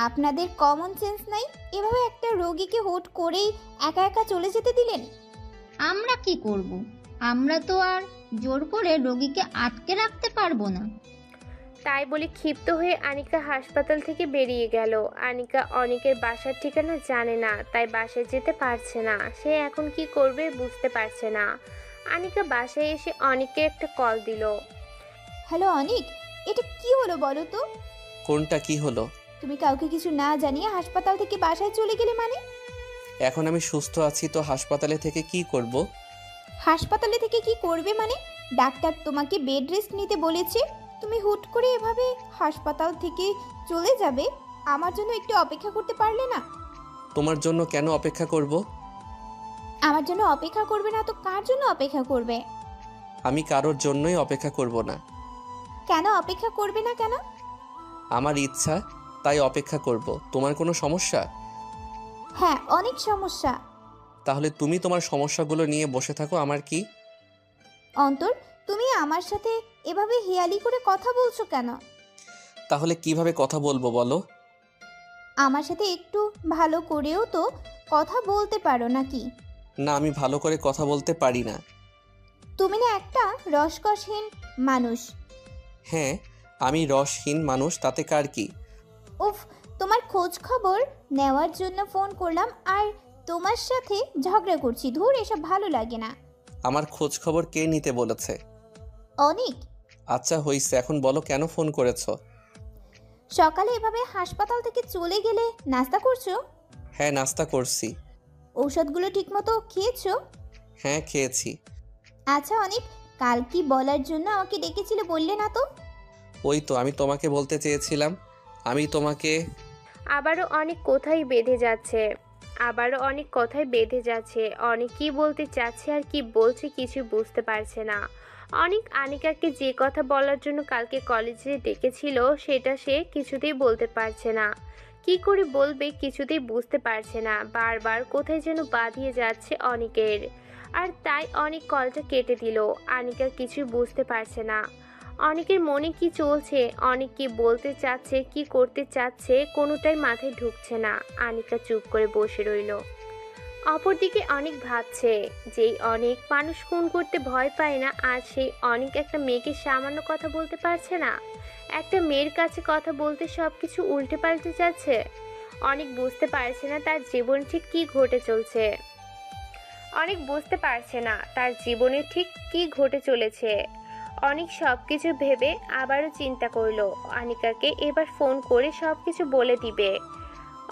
আপনাদের কমন সেন্স নাই? এভাবে একটা রোগীকে হুট করেই একা একা চলে যেতে দিলেন? আমরা কি করব? আমরা তো আর জোর করে রোগীকে আটকে রাখতে পারবো না। তাই বলে ক্ষিপ্ত হয়ে আনিকা হাসপাতাল থেকে বেরিয়ে গেল। আনিকা অনেকের বাসার ঠিকানা জানে না, তাই বাসায় যেতে পারছে না। সে এখন কি করবে বুঝতে পারছে না। আনিকা বাসায় এসে অনেককে একটা কল দিল। হ্যালো অনিক, এটা কি হলো বলো তো? কোনটা কি হলো? তুমি কাউকে কিছু না জানিয়ে হাসপাতাল থেকে বাসায় চলে গেলে মানে? এখন আমি সুস্থ আছি তো হাসপাতালে থেকে কি করব? হাসপাতালে থেকে কি করবে মানে? ডাক্তার তোমাকে বেড রেস্ট নিতে বলেছে, তুমি হুট করে এভাবে হাসপাতাল থেকে চলে যাবে? আমার জন্য একটু অপেক্ষা করতে পারলে না? তোমার জন্য কেন অপেক্ষা করব? আমার জন্য অপেক্ষা করবে না তো কার জন্য অপেক্ষা করবে? আমি কারোর জন্যই অপেক্ষা করব না। কেন অপেক্ষা করবে না কেন? আমার ইচ্ছা তাই অপেক্ষা করব। তোমার কোনো সমস্যা? হ্যাঁ, অনেক সমস্যা। তাহলে তুমি তোমার সমস্যাগুলো নিয়ে বসে থাকো, আমার কি? অন্তর, তুমি আমার সাথে এভাবে হেয়ালি করে কথা বলছো কেন? তাহলে কিভাবে কথা বলবো বলো? আমার সাথে একটু ভালো করেও তো কথা বলতে পারো নাকি? না, আমি ভালো করে কথা বলতে পারি না। তুমি না একটা রসকসহীন মানুষ। হ্যাঁ, আমি রসহীন মানুষ, তাতে কার কি? উফ, তোমার খোঁজ খবর নেওয়ার জন্য ফোন করলাম আর তোমার সাথে ঝগড়া করছি। ধুর, এসব ভালো লাগে না। আমার খোঁজ খবর কে নিতে বলেছে? অনেক। আচ্ছা হইছে, এখন বলো কেন ফোন করেছো? সকালে এভাবে হাসপাতাল থেকে চলে গেলে নাস্তা করছো? হ্যাঁ, নাস্তা করছি। ঔষধগুলো ঠিকমতো খেয়েছো? হ্যাঁ, খেয়েছি। আচ্ছা অনেক, কাল কি বলার জন্য আমাকে ডেকেছিলে বললে না তো? ওই তো আমি তোমাকে বলতে চেয়েছিলাম, আমি তোমাকে। আবারও অনেক কথাই বেঁধে যাচ্ছে, অনেক কি বলতে চাচ্ছে আর কি বলছে কিছু বুঝতে পারছে না। অনেক আনিকাকে যে কথা বলার জন্য কালকে কলেজে ডেকেছিল সেটা সে কিছুতেই বলতে পারছে না। কি করে বলবে কিছুতেই বুঝতে পারছে না। বারবার কোথায় যেন বাঁধিয়ে যাচ্ছে অনেকের। আর তাই অনেক কলটা কেটে দিল। আনিকা কিছু বুঝতে পারছে না অনেকের মনে কি চলছে, অনেক কি বলতে চাচ্ছে, কি করতে চাচ্ছে, কোনোটাই মাথায় ঢুকছে না। আনিকা চুপ করে বসে রইল। অপরদিকে অনেক ভাবছে, যেই অনেক মানুষ খুন করতে ভয় পায় না, আর সেই অনেক একটা মেয়েকে সামান্য কথা বলতে পারছে না। একটা মেয়ের কাছে কথা বলতে সবকিছু উল্টে পাল্টে যাচ্ছে। অনেক বুঝতে পারছে না তার জীবন ঠিক কি ঘটে চলছে। অনেক সবকিছু ভেবে আবারও চিন্তা করলো আনিকাকে এবার ফোন করে সবকিছু বলে দিবে।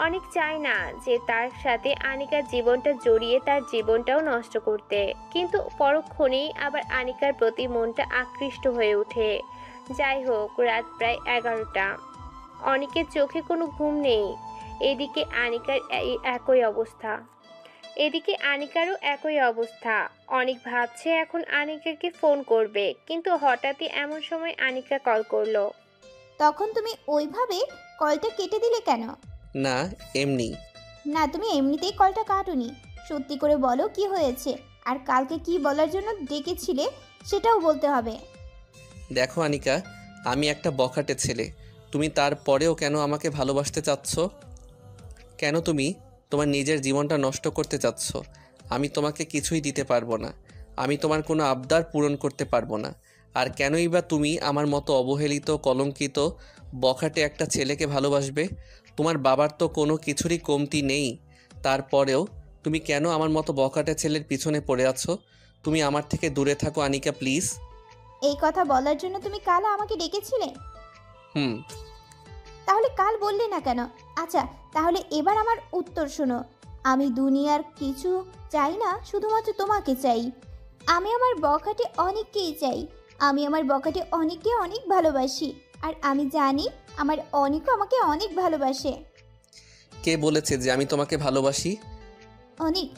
অনেক চায় না যে তার সাথে আনিকার জীবনটা জড়িয়ে তার জীবনটাও নষ্ট করতে, কিন্তু পরক্ষণেই আবার আনিকার প্রতি মনটা আকৃষ্ট হয়ে ওঠে। যাই হোক, রাত প্রায় 11টা। অনেকের চোখে কোনো ঘুম নেই। এদিকে আনিকারও একই অবস্থা। অনেক ভাবছে এখন আনিকাকে ফোন করবে, কিন্তু হঠাৎই এমন সময় আনিকা কল করলো। তখন তুমি ওইভাবে কলটা কেটে দিলে কেন? না, এমনি। না, তুমি এমনিতেই কলটা কাটুনি। সত্যি করে বলো কি হয়েছে, আর কালকে কি বলার জন্য ডেকেছিলে সেটাও বলতে হবে। দেখো আনিকা, আমি একটা বখাটে ছেলে। তুমি তারপরেও কেন আমাকে ভালোবাসতে চাচ্ছ? কেন তুমি তোমার নিজের জীবনটা নষ্ট করতে চাচ্ছ? আমি তোমাকে কিছুই দিতে পারবো না। আমি তোমার কোনো আবদার পূরণ করতে পারবো না। আর কেনই বা তুমি আমার মতো অবহেলিত, কলঙ্কিত, বখাটে একটা ছেলেকে ভালোবাসবে? তোমার বাবার তো কোনো কিছুরই কমতি নেই। তারপরেও তুমি কেন আমার মতো বখাটে ছেলের পিছনে পড়ে আছো? তুমি আমার থেকে দূরে থাকো আনিকা, প্লিজ। এই কথা বলার জন্য তুমি কাল আমাকে ডেকেছিলে? হুম। তাহলে কাল বললে না কেন? আচ্ছা, তাহলে এবার আমার উত্তর শোনো। আমি দুনিয়ার কিছু চাই না, শুধুমাত্র তোমাকে চাই। আমি আমার বখাটে অনেককেই চাই। আমি আমার বখাটে অনেককে অনেক ভালোবাসি, আর আমি জানি আমার অনেকও আমাকে অনেক ভালোবাসে। কে বলেছে যে আমি তোমাকে ভালোবাসি? অনেক,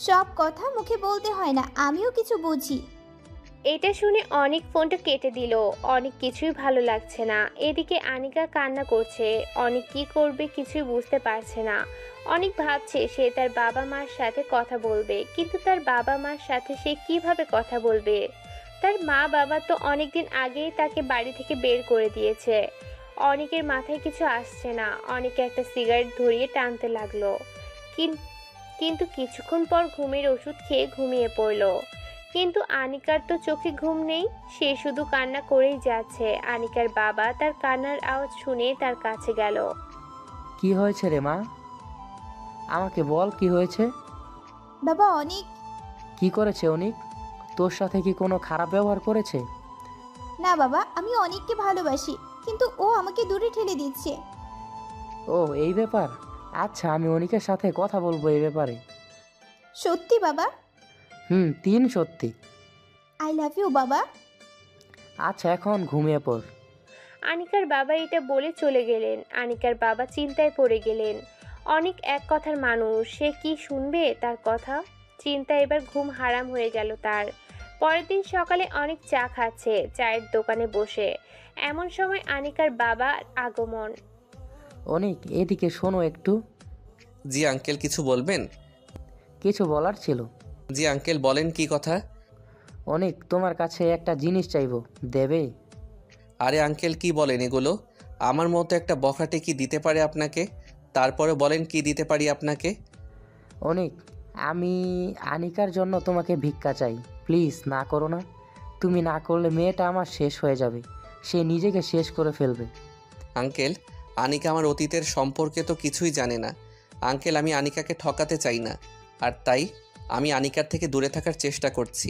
সব কথা মুখে বলতে হয় না, আমিও কিছু বুঝি। এটা শুনে অনেক ফোনটা কেটে দিল। অনেক কিছুই ভালো লাগছে না। এদিকে আনিকা কান্না করছে। অনেক কি করবে কিছুই বুঝতে পারছে না। অনেক ভাবছে সে তার বাবা মার সাথে কথা বলবে, কিন্তু তার বাবা মার সাথে সে কিভাবে কথা বলবে? তার মা বাবা তো অনেকদিন আগেই তাকে বাড়ি থেকে বের করে দিয়েছে। অনেকের মাথায় কিছু আসছে না। অনেকে একটা সিগারেট ধরিয়ে টানতে লাগলো, কিন্তু কিছুক্ষণ পর ঘুমের ওষুধ খেয়ে ঘুমিয়ে পড়ল। কিন্তু আনিকার তো চোখে ঘুম নেই, সে শুধু কান্না করেই যাচ্ছে। আনিকার বাবা তার কান্নার আওয়াজ শুনে তার কাছে গেল। কি হয়েছে রে মা? আমাকে বল, কি হয়েছে? বাবা, অনেক। কি করেছে অনিক? তোর সাথে কি কোনো খারাপ ব্যবহার করেছে? না বাবা, আমি অনেককে ভালোবাসি, কিন্তু ও আমাকে দূরে ঠেলে দিচ্ছে। ও, এই ব্যাপার? আচ্ছা, আমি অনিকের সাথে কথা বলবো এই ব্যাপারে। সত্যি বাবা? 3 সত্যি। আই লাভ ইউ বাবা। আচ্ছা, এখন ঘুমিয়ে পড়। আনিকার বাবা এটা বলে চলে গেলেন। আনিকার বাবা চিন্তায় পড়ে গেলেন। অনেক এক কথার মানুষ, সে কি শুনবে তার কথা? চিন্তা এবার ঘুম হারাম হয়ে গেল তার। পরের দিন সকালে অনেক চা খাচ্ছে চায়ের দোকানে বসে। এমন সময় আনিকার বাবার আগমন। অনিক, এদিকে শোনো একটু। জি আঙ্কেল, কিছু বলবেন? কিছু বলার ছিল। জি আঙ্কেল, বলেন কি কথা? অনিক, তোমার কাছে একটা জিনিস চাইবো, দেবে? আরে আঙ্কেল, কি বলেন এগুলো? আমার মতো একটা বখাটে কি দিতে পারে আপনাকে? তারপরে বলেন কি দিতে পারি আপনাকে। অনিক, আমি আনিকার জন্য তোমাকে ভিক্ষা চাই, প্লিজ না করো না। তুমি না করলে মেয়েটা আমার শেষ হয়ে যাবে, সে নিজেকে শেষ করে ফেলবে। আঙ্কেল, আনিকা আমার অতীতের সম্পর্কে তো কিছুই জানে না। আঙ্কেল, আমি আনিকাকে ঠকাতে চাই না, আর তাই আমি আনিকার থেকে দূরে থাকার চেষ্টা করছি।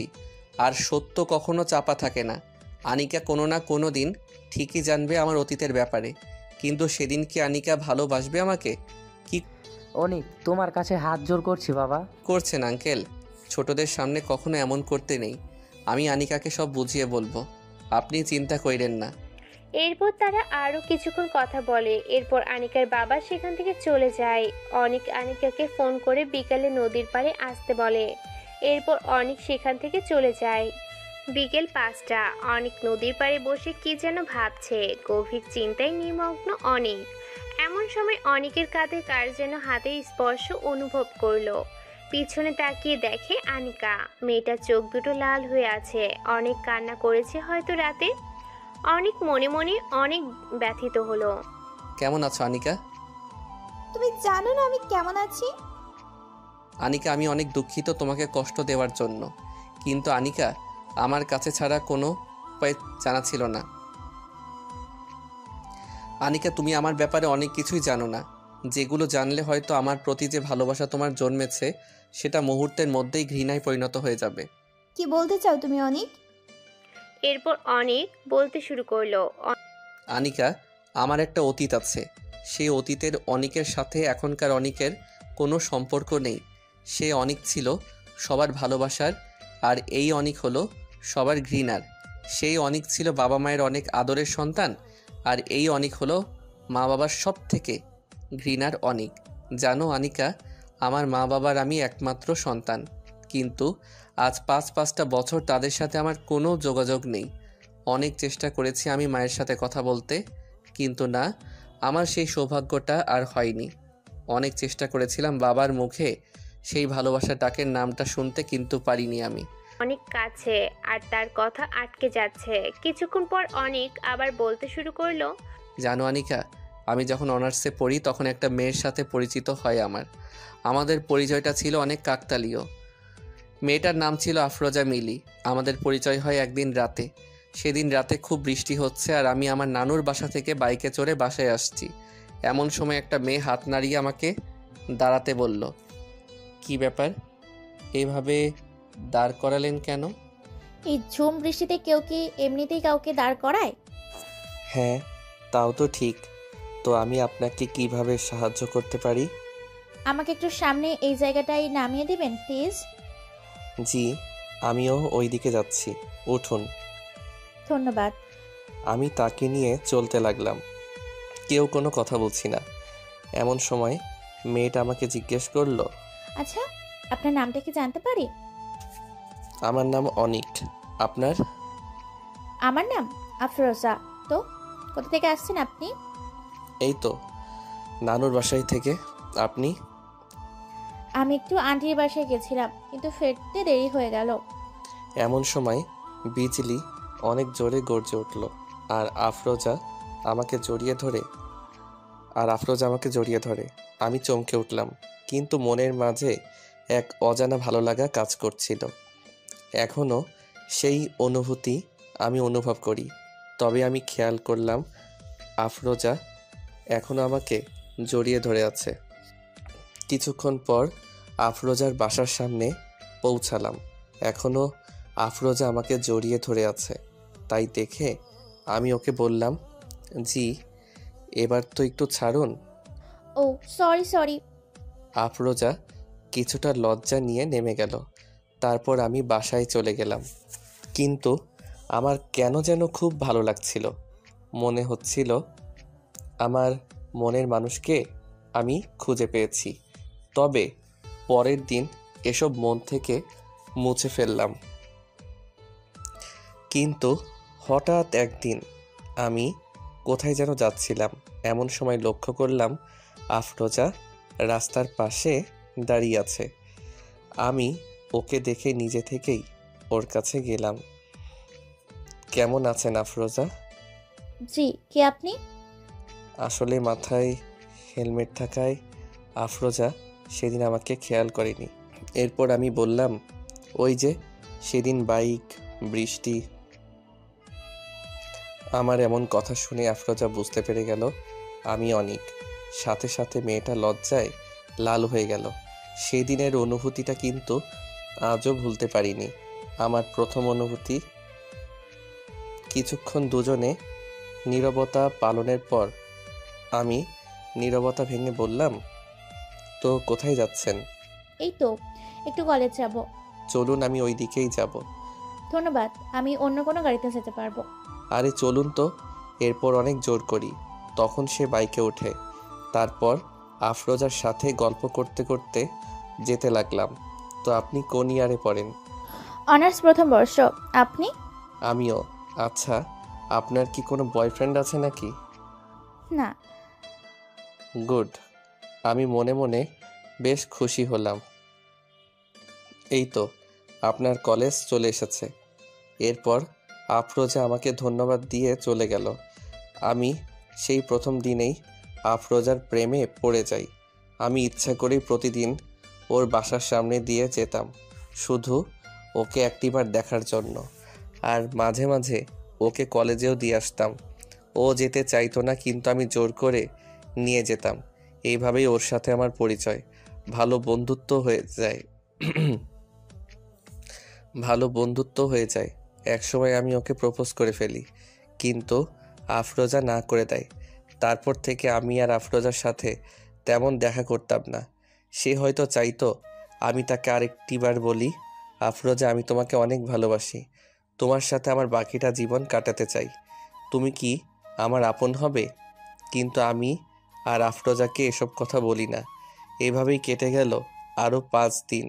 আর সত্য কখনো চাপা থাকে না। আনিকা কোনো না কোনো দিন ঠিকই জানবে আমার অতীতের ব্যাপারে, কিন্তু সেদিন কি আনিকা ভালোবাসবে আমাকে? কি অনিক, তোমার কাছে হাত জোর করছি বাবা। করছেন আঙ্কেল? ছোটদের সামনে কখনো এমন করতে নেই। আমি আনিকাকে সব বুঝিয়ে বলবো, আপনি চিন্তা কইরেন না। এরপর তারা আরও কিছুক্ষণ কথা বলে। এরপর আনিকার বাবা সেখান থেকে চলে যায়। অনিক আনিকাকে ফোন করে বিকালে নদীর পাড়ে আসতে বলে। এরপর অনিক সেখান থেকে চলে যায়। বিকেল 5টা। অনিক নদীর পাড়ে বসে কি যেন ভাবছে। গভীর চিন্তায় নিমগ্ন অনিক। এমন সময় অনিকের কাঁধে কার যেন হাতের স্পর্শ অনুভব করলো। পিছনে তাকিয়ে দেখে আনিকা। মেয়েটার চোখ দুটো লাল হয়ে আছে। অনেক কান্না করেছে হয়তো রাতে। অনেক মনে মনে অনেক ব্যথিত হলো। কেমন আছো আনিকা? তুমি জানো না আমি কেমন আছি? আনিকা, আমি অনেক দুঃখিত তোমাকে কষ্ট দেওয়ার জন্য, কিন্তু আনিকা, আমার কাছে ছাড়া কোনো উপায় জানা ছিল না। আনিকা, তুমি আমার ব্যাপারে অনেক কিছুই জানো না, যেগুলো জানলে হয়তো আমার প্রতি যে ভালোবাসা তোমার জন্মেছে সেটা মুহূর্তের মধ্যেই ঘৃণায় পরিণত হয়ে যাবে। কি বলতে চাও তুমি অনিক? এরপর অনেক বলতে শুরু করলো। আনিকা, আমার একটা অতীত আছে। সেই অতীতের অনিকের সাথে এখনকার অনিকের কোনো সম্পর্ক নেই। সে অনিক ছিল সবার ভালোবাসার, আর এই অনিক হলো সবার ঘৃণার। সেই অনিক ছিল বাবা মায়ের অনেক আদরের সন্তান, আর এই অনিক হলো মা বাবার সব থেকে ঘৃণার অনিক। জানো আনিকা, আমার মা বাবার আমি একমাত্র সন্তান, কিন্তু আজ 5-5টা বছর তাদের সাথে আমার কোনো যোগাযোগ নেই। অনেক চেষ্টা করেছি আমি মায়ের সাথে কথা বলতে, কিন্তু না, আমার সেই সৌভাগ্যটা আর হয়নি। অনেক চেষ্টা করেছিলাম বাবার মুখে সেই ভালোবাসার ডাকের নামটা শুনতে, কিন্তু পারিনি আমি। অনেক কাছে আর তার কথা আটকে যাচ্ছে। কিছুক্ষণ পর অনেক আবার বলতে শুরু করলো। জানো আনিকা, আমি যখন অনার্সে পড়ি তখন একটা মেয়ের সাথে পরিচিত হয় আমাদের পরিচয়টা ছিল অনেক কাকতালীয়। মেয়েটার নাম ছিল আফরোজা মিলি। আমাদের পরিচয় হয় একদিন রাতে। সেদিন রাতে খুব বৃষ্টি হচ্ছে, আর আমি আমার নানুর বাসা থেকে বাইকে চড়ে বাসায় আসছি। এমন সময় একটা মেয়ে হাত নাড়িয়ে আমাকে দাঁড়াতে বলল। কি ব্যাপার, এভাবে দাঁড় করালেন কেন? এই ঝুম বৃষ্টিতে কেউ কি এমনিতেই কাউকে দাঁড় করায়? হ্যাঁ, তাও তো ঠিক। তো আমি আপনাকে কিভাবে সাহায্য করতে পারি? আমাকে একটু সামনে এই জায়গাটায় নামিয়ে দিবেন প্লিজ। জি, আমিও ওই দিকে যাচ্ছি, উঠুন। ধন্যবাদ। আমি তাকে নিয়ে চলতে লাগলাম। কেউ কোনো কথা বলছি না। এমন সময় মেয়েটা আমাকে জিজ্ঞেস করলো, আচ্ছা, আপনার নামটা কি জানতে পারি? আমার নাম অনিক। আপনার? আমার নাম আফরোজা। তো কোথা থেকে আসছেন আপনি? এই তো নানুর বাসায় থেকে। আপনি? আমি একটু আন্টির বাসায় গেছিলাম, কিন্তু ফিরতে দেরি হয়ে গেল। এমন সময় বিজলি অনেক জোরে গর্জে উঠল, আর আফরোজা আমাকে জড়িয়ে ধরে। আমি চমকে উঠলাম, কিন্তু মনের মাঝে এক অজানা ভালো লাগা কাজ করছিল। এখনও সেই অনুভূতি আমি অনুভব করি। তবে আমি খেয়াল করলাম আফরোজা এখনও আমাকে জড়িয়ে ধরে আছে। কিছুক্ষণ পর আফরোজার বাসার সামনে পৌঁছালাম। এখনও আফরোজা আমাকে জড়িয়ে ধরে আছে। তাই দেখে আমি ওকে বললাম, জি, এবার তো একটু ছাড়ুন। ও সরি। আফরোজা কিছুটা লজ্জা নিয়ে নেমে গেল। তারপর আমি বাসায় চলে গেলাম। কিন্তু আমার কেন যেন খুব ভালো লাগছিল। মনে হচ্ছিল আমার মনের মানুষকে আমি খুঁজে পেয়েছি। তবে পরের দিন এসব মন থেকে মুছে ফেললাম। কিন্তু হঠাৎ একদিন আমি কোথায় যেন যাচ্ছিলাম। এমন সময় লক্ষ্য করলাম আফরোজা রাস্তার পাশে দাঁড়িয়ে আছে। আমি ওকে দেখে নিজে থেকেই ওর কাছে গেলাম। কেমন আছেন আফরোজা? জি, কে আপনি? আসলে মাথায় হেলমেট থাকায় আফরোজা সেদিন আমাকে খেয়াল করেনি। এরপর আমি বললাম, ওই যে সেদিন বাইক, বৃষ্টি। আমার এমন কথা শুনে আফরোজা বুঝতে পেরে গেল আমি অনিক। সাথে সাথে মেয়েটা লজ্জায় লাল হয়ে গেল। সেদিনের অনুভূতিটা কিন্তু আজও ভুলতে পারিনি। আমার প্রথম অনুভূতি। কিছুক্ষণ দুজনে নীরবতা পালনের পর আমি নীরবতা ভেঙে বললাম, তো কোথায় যাচ্ছেন? এই তো একটু কলেজ যাব। চলুন, আমি ওই দিকেই যাব। ধন্যবাদ, আমি অন্য কোনো গাড়িতে যেতে পারবো। আরে চলুন তো। এরপর অনেক জোর করি। তখন সে বাইকে ওঠে। তারপর আফরোজার সাথে গল্প করতে করতে যেতে লাগলাম। তো আপনি কোন ইয়ারে পড়েন? অনার্স প্রথম বর্ষ। আপনি? আমিও। আচ্ছা, আপনার কি কোনো বয়ফ্রেন্ড আছে নাকি? না। গুড। আমি মনে মনে বেশ খুশি হলাম। এই তো আপনার কলেজ চলে এসেছে। এরপর আফরোজা আমাকে ধন্যবাদ দিয়ে চলে গেল। আমি সেই প্রথম দিনেই আফরোজার প্রেমে পড়ে যাই। আমি ইচ্ছা করেই প্রতিদিন ওর বাসার সামনে দিয়ে যেতাম, শুধু ওকে একটিবার দেখার জন্য। আর মাঝে মাঝে ওকে কলেজেও দিয়ে আসতাম। ও যেতে চাইতো না, কিন্তু আমি জোর করে নিয়ে যেতাম। এইভাবেই ওর সাথে আমার পরিচয়। ভালো বন্ধুত্ব হয়ে যায়। একসময় আমি ওকে প্রপোজ করে ফেলি, কিন্তু আফরোজা না করে দেয়। তারপর থেকে আমি আর আফরোজার সাথে তেমন দেখা করতাম না। সে হয়তো চাইতো আমি তাকে আরেকটিবার বলি, আফরোজা, আমি তোমাকে অনেক ভালোবাসি। তোমার সাথে আমার বাকিটা জীবন কাটাতে চাই। তুমি কি আমার আপন হবে? কিন্তু আমি আর আফরোজাকে এসব কথা বলি না। এভাবেই কেটে গেল আরও 5 দিন।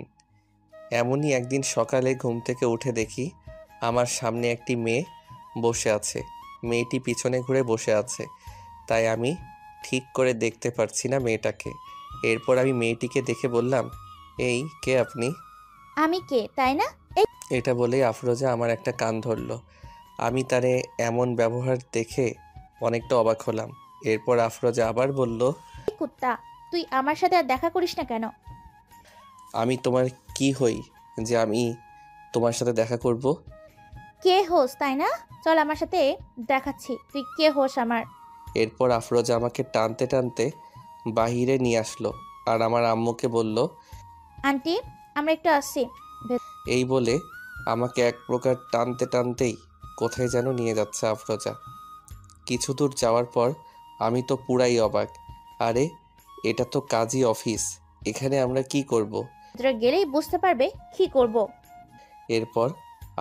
এমনই একদিন সকালে ঘুম থেকে উঠে দেখি আমার সামনে একটি মেয়ে বসে আছে। মেয়েটি পিছনে ঘুরে বসে আছে, তাই আমি ঠিক করে দেখতে পারছি না মেয়েটাকে। এরপর আমি মেয়েটিকে দেখে বললাম, এই কে আপনি? আমি কে তাই না? এটা বলেই আফরোজা আমার একটা কান ধরলো। আমি তারে এমন ব্যবহার দেখে অনেকটা অবাক হলাম। এরপর আফরোজা আবার বলল, এই কুত্তা, তুই আমার সাথে আর দেখা করিস না কেন? আমি তোমার কি হই যে আমি তোমার সাথে দেখা করব? কে হোস তাই না? চল আমার সাথে দেখাচ্ছি তুই কে হোস আমার। এরপর আফরোজা আমাকে টানতে টানতে বাহিরে নিয়ে আসলো আর আমার আম্মুকে বলল, আন্টি, আমরা একটু আসছি। এই বলে আমাকে এক প্রকার টানতে টানতেই কোথায় যেন নিয়ে যাচ্ছে আফরোজা। কিছু দূর যাওয়ার পর আমি তো পুরাই অবাক। আরে এটা তো কাজী অফিস, এখানে আমরা কি করব? তোরা গেলেই বুঝতে পারবে কি করব। এরপর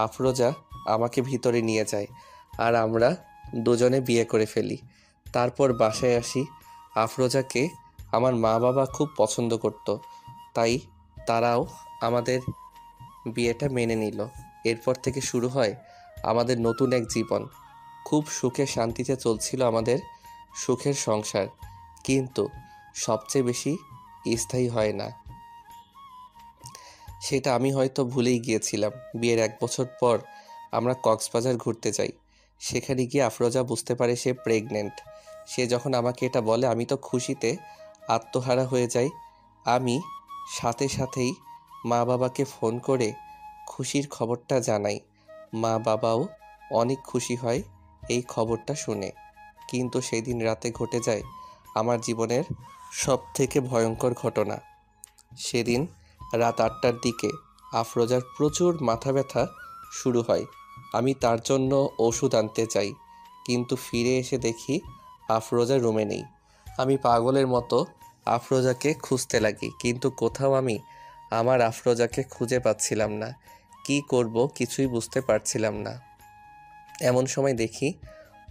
আফরোজা আমাকে ভিতরে নিয়ে যায় আর আমরা দুজনে বিয়ে করে ফেলি। তারপর বাসায় আসি। আফরোজাকে আমার মা বাবা খুব পছন্দ করত, তাই তারাও আমাদের বিয়েটা মেনে নিল। এরপর থেকে শুরু হয় আমাদের নতুন এক জীবন। খুব সুখে শান্তিতে চলছিল আমাদের সুখের সংসার, কিন্তু সবচেয়ে বেশি স্থায়ী হয় না, সেটা আমি হয়তো ভুলেই গিয়েছিলাম। বিয়ের 1 বছর পর আমরা কক্সবাজার ঘুরতে যাই। সেখানে গিয়ে আফরোজা বুঝতে পারে সে প্রেগনেন্ট। সে যখন আমাকে এটা বলে আমি তো খুশিতে আত্মহারা হয়ে যাই। আমি সাথে সাথেই মা বাবাকে ফোন করে খুশির খবরটা জানাই। মা বাবাও অনেক খুশি হয় এই খবরটা শুনে। কিন্তু সেই দিন রাতে ঘটে যায় আমার জীবনের সবথেকে ভয়ঙ্কর ঘটনা। সেদিন রাত 8টার দিকে আফরোজার প্রচুর মাথা ব্যথা শুরু হয়। আমি তার জন্য ওষুধ আনতে চাই, কিন্তু ফিরে এসে দেখি আফরোজা রুমে নেই। আমি পাগলের মতো আফরোজাকে খুঁজতে লাগি, কিন্তু কোথাও আমি আমার আফরোজাকে খুঁজে পাচ্ছিলাম না। কি করব কিছুই বুঝতে পারছিলাম না। এমন সময় দেখি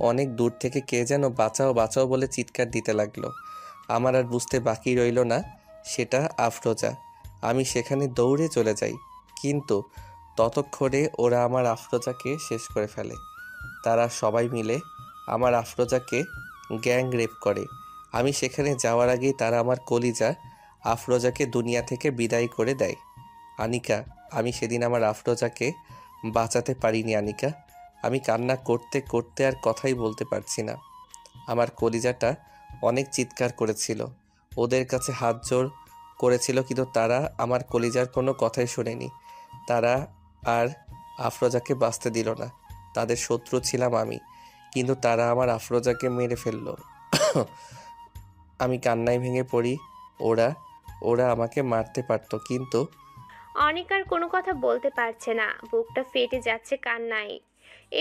অনেক দূর থেকে কে যেন বাঁচাও বাঁচাও বলে চিৎকার দিতে লাগলো। আমার আর বুঝতে বাকি রইল না সেটা আফরোজা। আমি সেখানে দৌড়ে চলে যাই, কিন্তু ততক্ষণে ওরা আমার আফরোজাকে শেষ করে ফেলে। তারা সবাই মিলে আমার আফরোজাকে গ্যাং রেপ করে। আমি সেখানে যাওয়ার আগেই তারা আমার কলিজা আফরোজাকে দুনিয়া থেকে বিদায় করে দেয়। আনিকা, আমি সেদিন আমার আফরোজাকে বাঁচাতে পারিনি আনিকা। আমি কান্না করতে করতে আর কথাই বলতে পারছি না। আমার কলিজাটা অনেক চিৎকার করেছিল, ওদের কাছে হাত জোড় করেছিল, কিন্তু তারা আমার কলিজার কোনো কথাই শোনেনি। তারা আর আফরোজাকে বাঁচতে দিল না। তাদের শত্রু ছিলাম আমি, কিন্তু তারা আমার আফরোজাকে মেরে ফেলল। আমি কান্নায় ভেঙে পড়ি। ওরা ওরা আমাকে মারতে পারতো, কিন্তু অনিক আর কোনো কথা বলতে পারছে না, বুকটা ফেটে যাচ্ছে কান্নায়।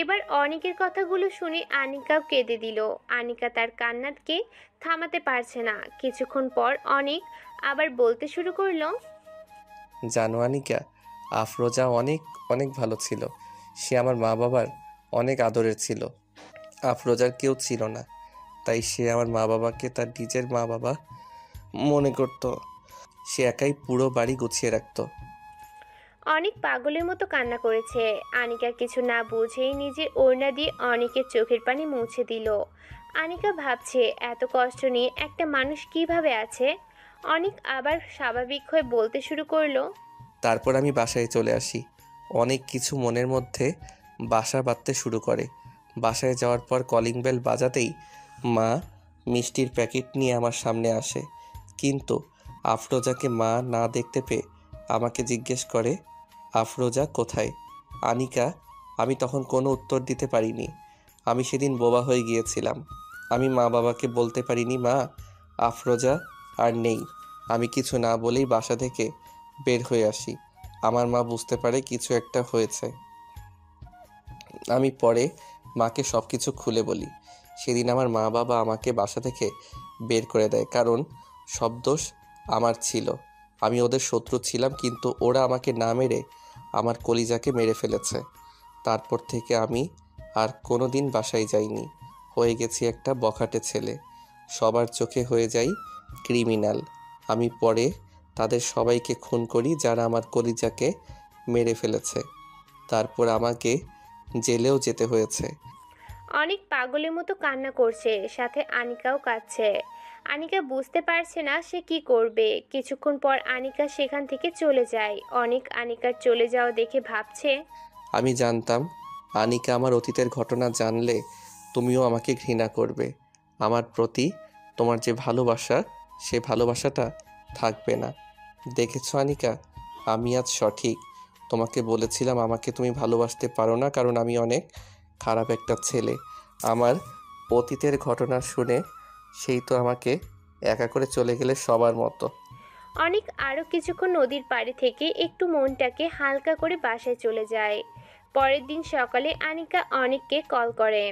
এবার অনিকের কথাগুলো শুনে আনিকাও কেঁদে দিল। আনিকা তার কান্নাকে থামাতে পারছে না। কিছুক্ষণ পর অনিক আবার বলতে শুরু করলো, জানো আনিকা, আফরোজা অনেক অনেক ভালো ছিল। সে আমার মা বাবার অনেক আদরের ছিল। আফরোজার কেউ ছিল না, তাই সে আমার মা বাবাকে তার নিজের মা বাবা মনে করত। সে একাই পুরো বাড়ি গুছিয়ে রাখতো। অনেক পাগলের মতো কান্না করেছে। আনিকা কিছু না বুঝেই নিজের ওড়না দিয়ে অনেকের চোখের পানি মুছে দিল। আনিকা ভাবছে এত কষ্ট নিয়ে একটা মানুষ কিভাবে আছে। অনেক আবার স্বাভাবিক হয়ে বলতে শুরু করলো, তারপর আমি বাসায় চলে আসি। অনেক কিছু মনের মধ্যে বাসা বাঁধতে শুরু করে। বাসায় যাওয়ার পর কলিং বেল বাজাতেই মা মিষ্টির প্যাকেট নিয়ে আমার সামনে আসে, কিন্তু আফরোজাকে মা না দেখতে পেয়ে আমাকে জিজ্ঞেস করে, আফরোজা কোথায়? আনিকা, আমি তখন কোনো উত্তর দিতে পারিনি। আমি সেদিন বোবা হয়ে গিয়েছিলাম। আমি মা বাবাকে বলতে পারিনি মা, আফরোজা আর নেই। আমি কিছু না বলেই বাসা থেকে বের হয়ে আসি। আমার মা বুঝতে পারে কিছু একটা হয়েছে। আমি পরে মাকে সব কিছু খুলে বলি। সেদিন আমার মা বাবা আমাকে বাসা থেকে বের করে দেয়, কারণ সব দোষ আমার ছিল। আমি ওদের শত্রু ছিলাম, কিন্তু ওরা আমাকে না মেরে আমার কলিজাকে মেরে ফেলেছে। তারপর থেকে আমি আর কোনো দিন বাসায় যাইনি। হয়ে গেছি একটা বখাটে ছেলে। সবার চোখে হয়ে যাই ক্রিমিনাল। আমি পরে তাদের সবাইকে খুন করি যারা আমার কলিজাকে মেরে ফেলেছে। তারপর আমাকে জেলেও যেতে হয়েছে। অনেক পাগলের মতো কান্না করছে, সাথে আনিকাও কাঁদছে। আনিকা বুঝতে পারছে না সে কি করবে। কিছুক্ষণ পর আনিকা সেখান থেকে চলে যায়। অনেক আনিকার চলে যাওয়া দেখে ভাবছে, আমি জানতাম আনিকা আমার অতীতের ঘটনা জানলে তুমিও আমাকে ঘৃণা করবে। আমার প্রতি তোমার যে ভালোবাসা, সে ভালোবাসাটা থাকবে না। দেখেছো আনিকা, আমি আজ সঠিক। তোমাকে বলেছিলাম আমাকে তুমি ভালোবাসতে পারো না, কারণ আমি অনেক খারাপ একটা ছেলে। আমার অতীতের ঘটনা শুনে সেই তো আমাকে একা করে চলে গেলে সবার মতো। অনেক আরও কিছুক্ষণ নদীর পাড়ে থেকে একটু মনটাকে হালকা করে বাসায় চলে যায়। পরের দিন সকালে আনিকা অনেককে কল করে।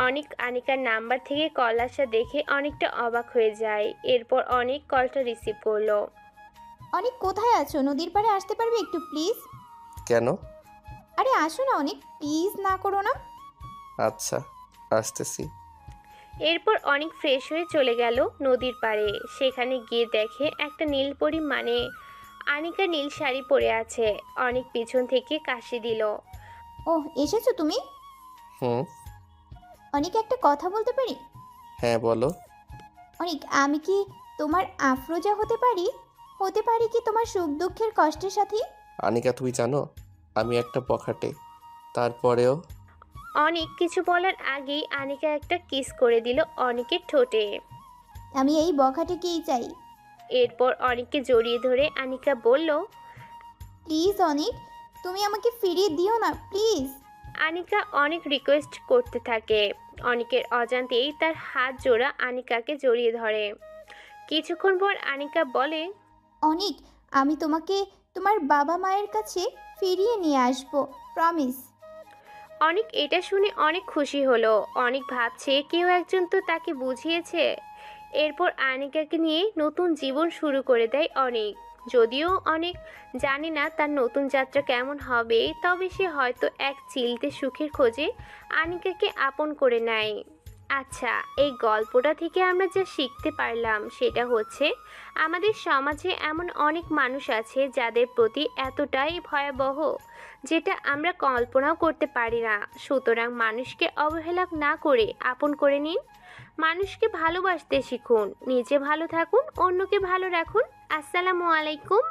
অনেক আনিকার নাম্বার থেকে কল আসা দেখে অনেকটা অবাক হয়ে যায়। এরপর অনেক কলটা রিসিভ করলো। অনেক কোথায় আছো? নদীর পাড়ে আসতে পারবে একটু প্লিজ? কেন? আরে আসো না অনেক, প্লিজ না করো না। আচ্ছা, আসতেছি। এরপর অনেক ফ্রেশ হয়ে চলে গেল নদীর পাড়ে। সেখানে গিয়ে দেখে একটা নীলপরি, মানে আনিকা নীল শাড়ি পরে আছে। অনেক পিছন থেকে কাশি দিল। ওহ, এসেছো তুমি? হুম। অনেক একটা কথা বলতে পারি? হ্যাঁ বলো। অনেক, আমি কি তোমার আফরোজা হতে পারি? হতে পারি কি তোমার সুখ দুঃখের কষ্টের সাথী? আনিকা, তুমি জানো আমি একটা বখাটে, তারপরেও। অনেক কিছু বলার আগেই আনিকা একটা কিস করে দিল অনেকের ঠোঁটে। আমি এই বখাটেকেই চাই। এরপর অনেককে জড়িয়ে ধরে আনিকা বলল, প্লিজ অনেক, তুমি আমাকে ফিরিয়ে দিও না প্লিজ। আনিকা অনেক রিকোয়েস্ট করতে থাকে। অনেকের অজান্তেই তার হাত জোড়া আনিকাকে জড়িয়ে ধরে। কিছুক্ষণ পর আনিকা বলে, অনেক, আমি তোমাকে তোমার বাবা মায়ের কাছে ফিরিয়ে নিয়ে আসবো, প্রমিস। অনেক এটা শুনে অনেক খুশি হলো। অনেক ভাবছে কেউ একজন তো তাকে বুঝিয়েছে। এরপর আনিকাকে নিয়ে নতুন জীবন শুরু করে দেয় অনেক। যদিও অনেক জানে না তার নতুন যাত্রা কেমন হবে, তবে সে হয়তো এক চিলতে সুখের খোঁজে আনিকাকে আপন করে নেয়। আচ্ছা, এই গল্পটা থেকে আমরা যা শিখতে পারলাম সেটা হচ্ছে আমাদের সমাজে এমন অনেক মানুষ আছে যাদের প্রতি এতটাই ভয়াবহ যেটা আমরা কল্পনাও করতে পারি না। সুতরাং মানুষকে অবহেলা না করে আপন করে নিন, মানুষকে ভালোবাসতে শিখুন, নিজে ভালো থাকুন, অন্যকে ভালো রাখুন। আসসালামু আলাইকুম।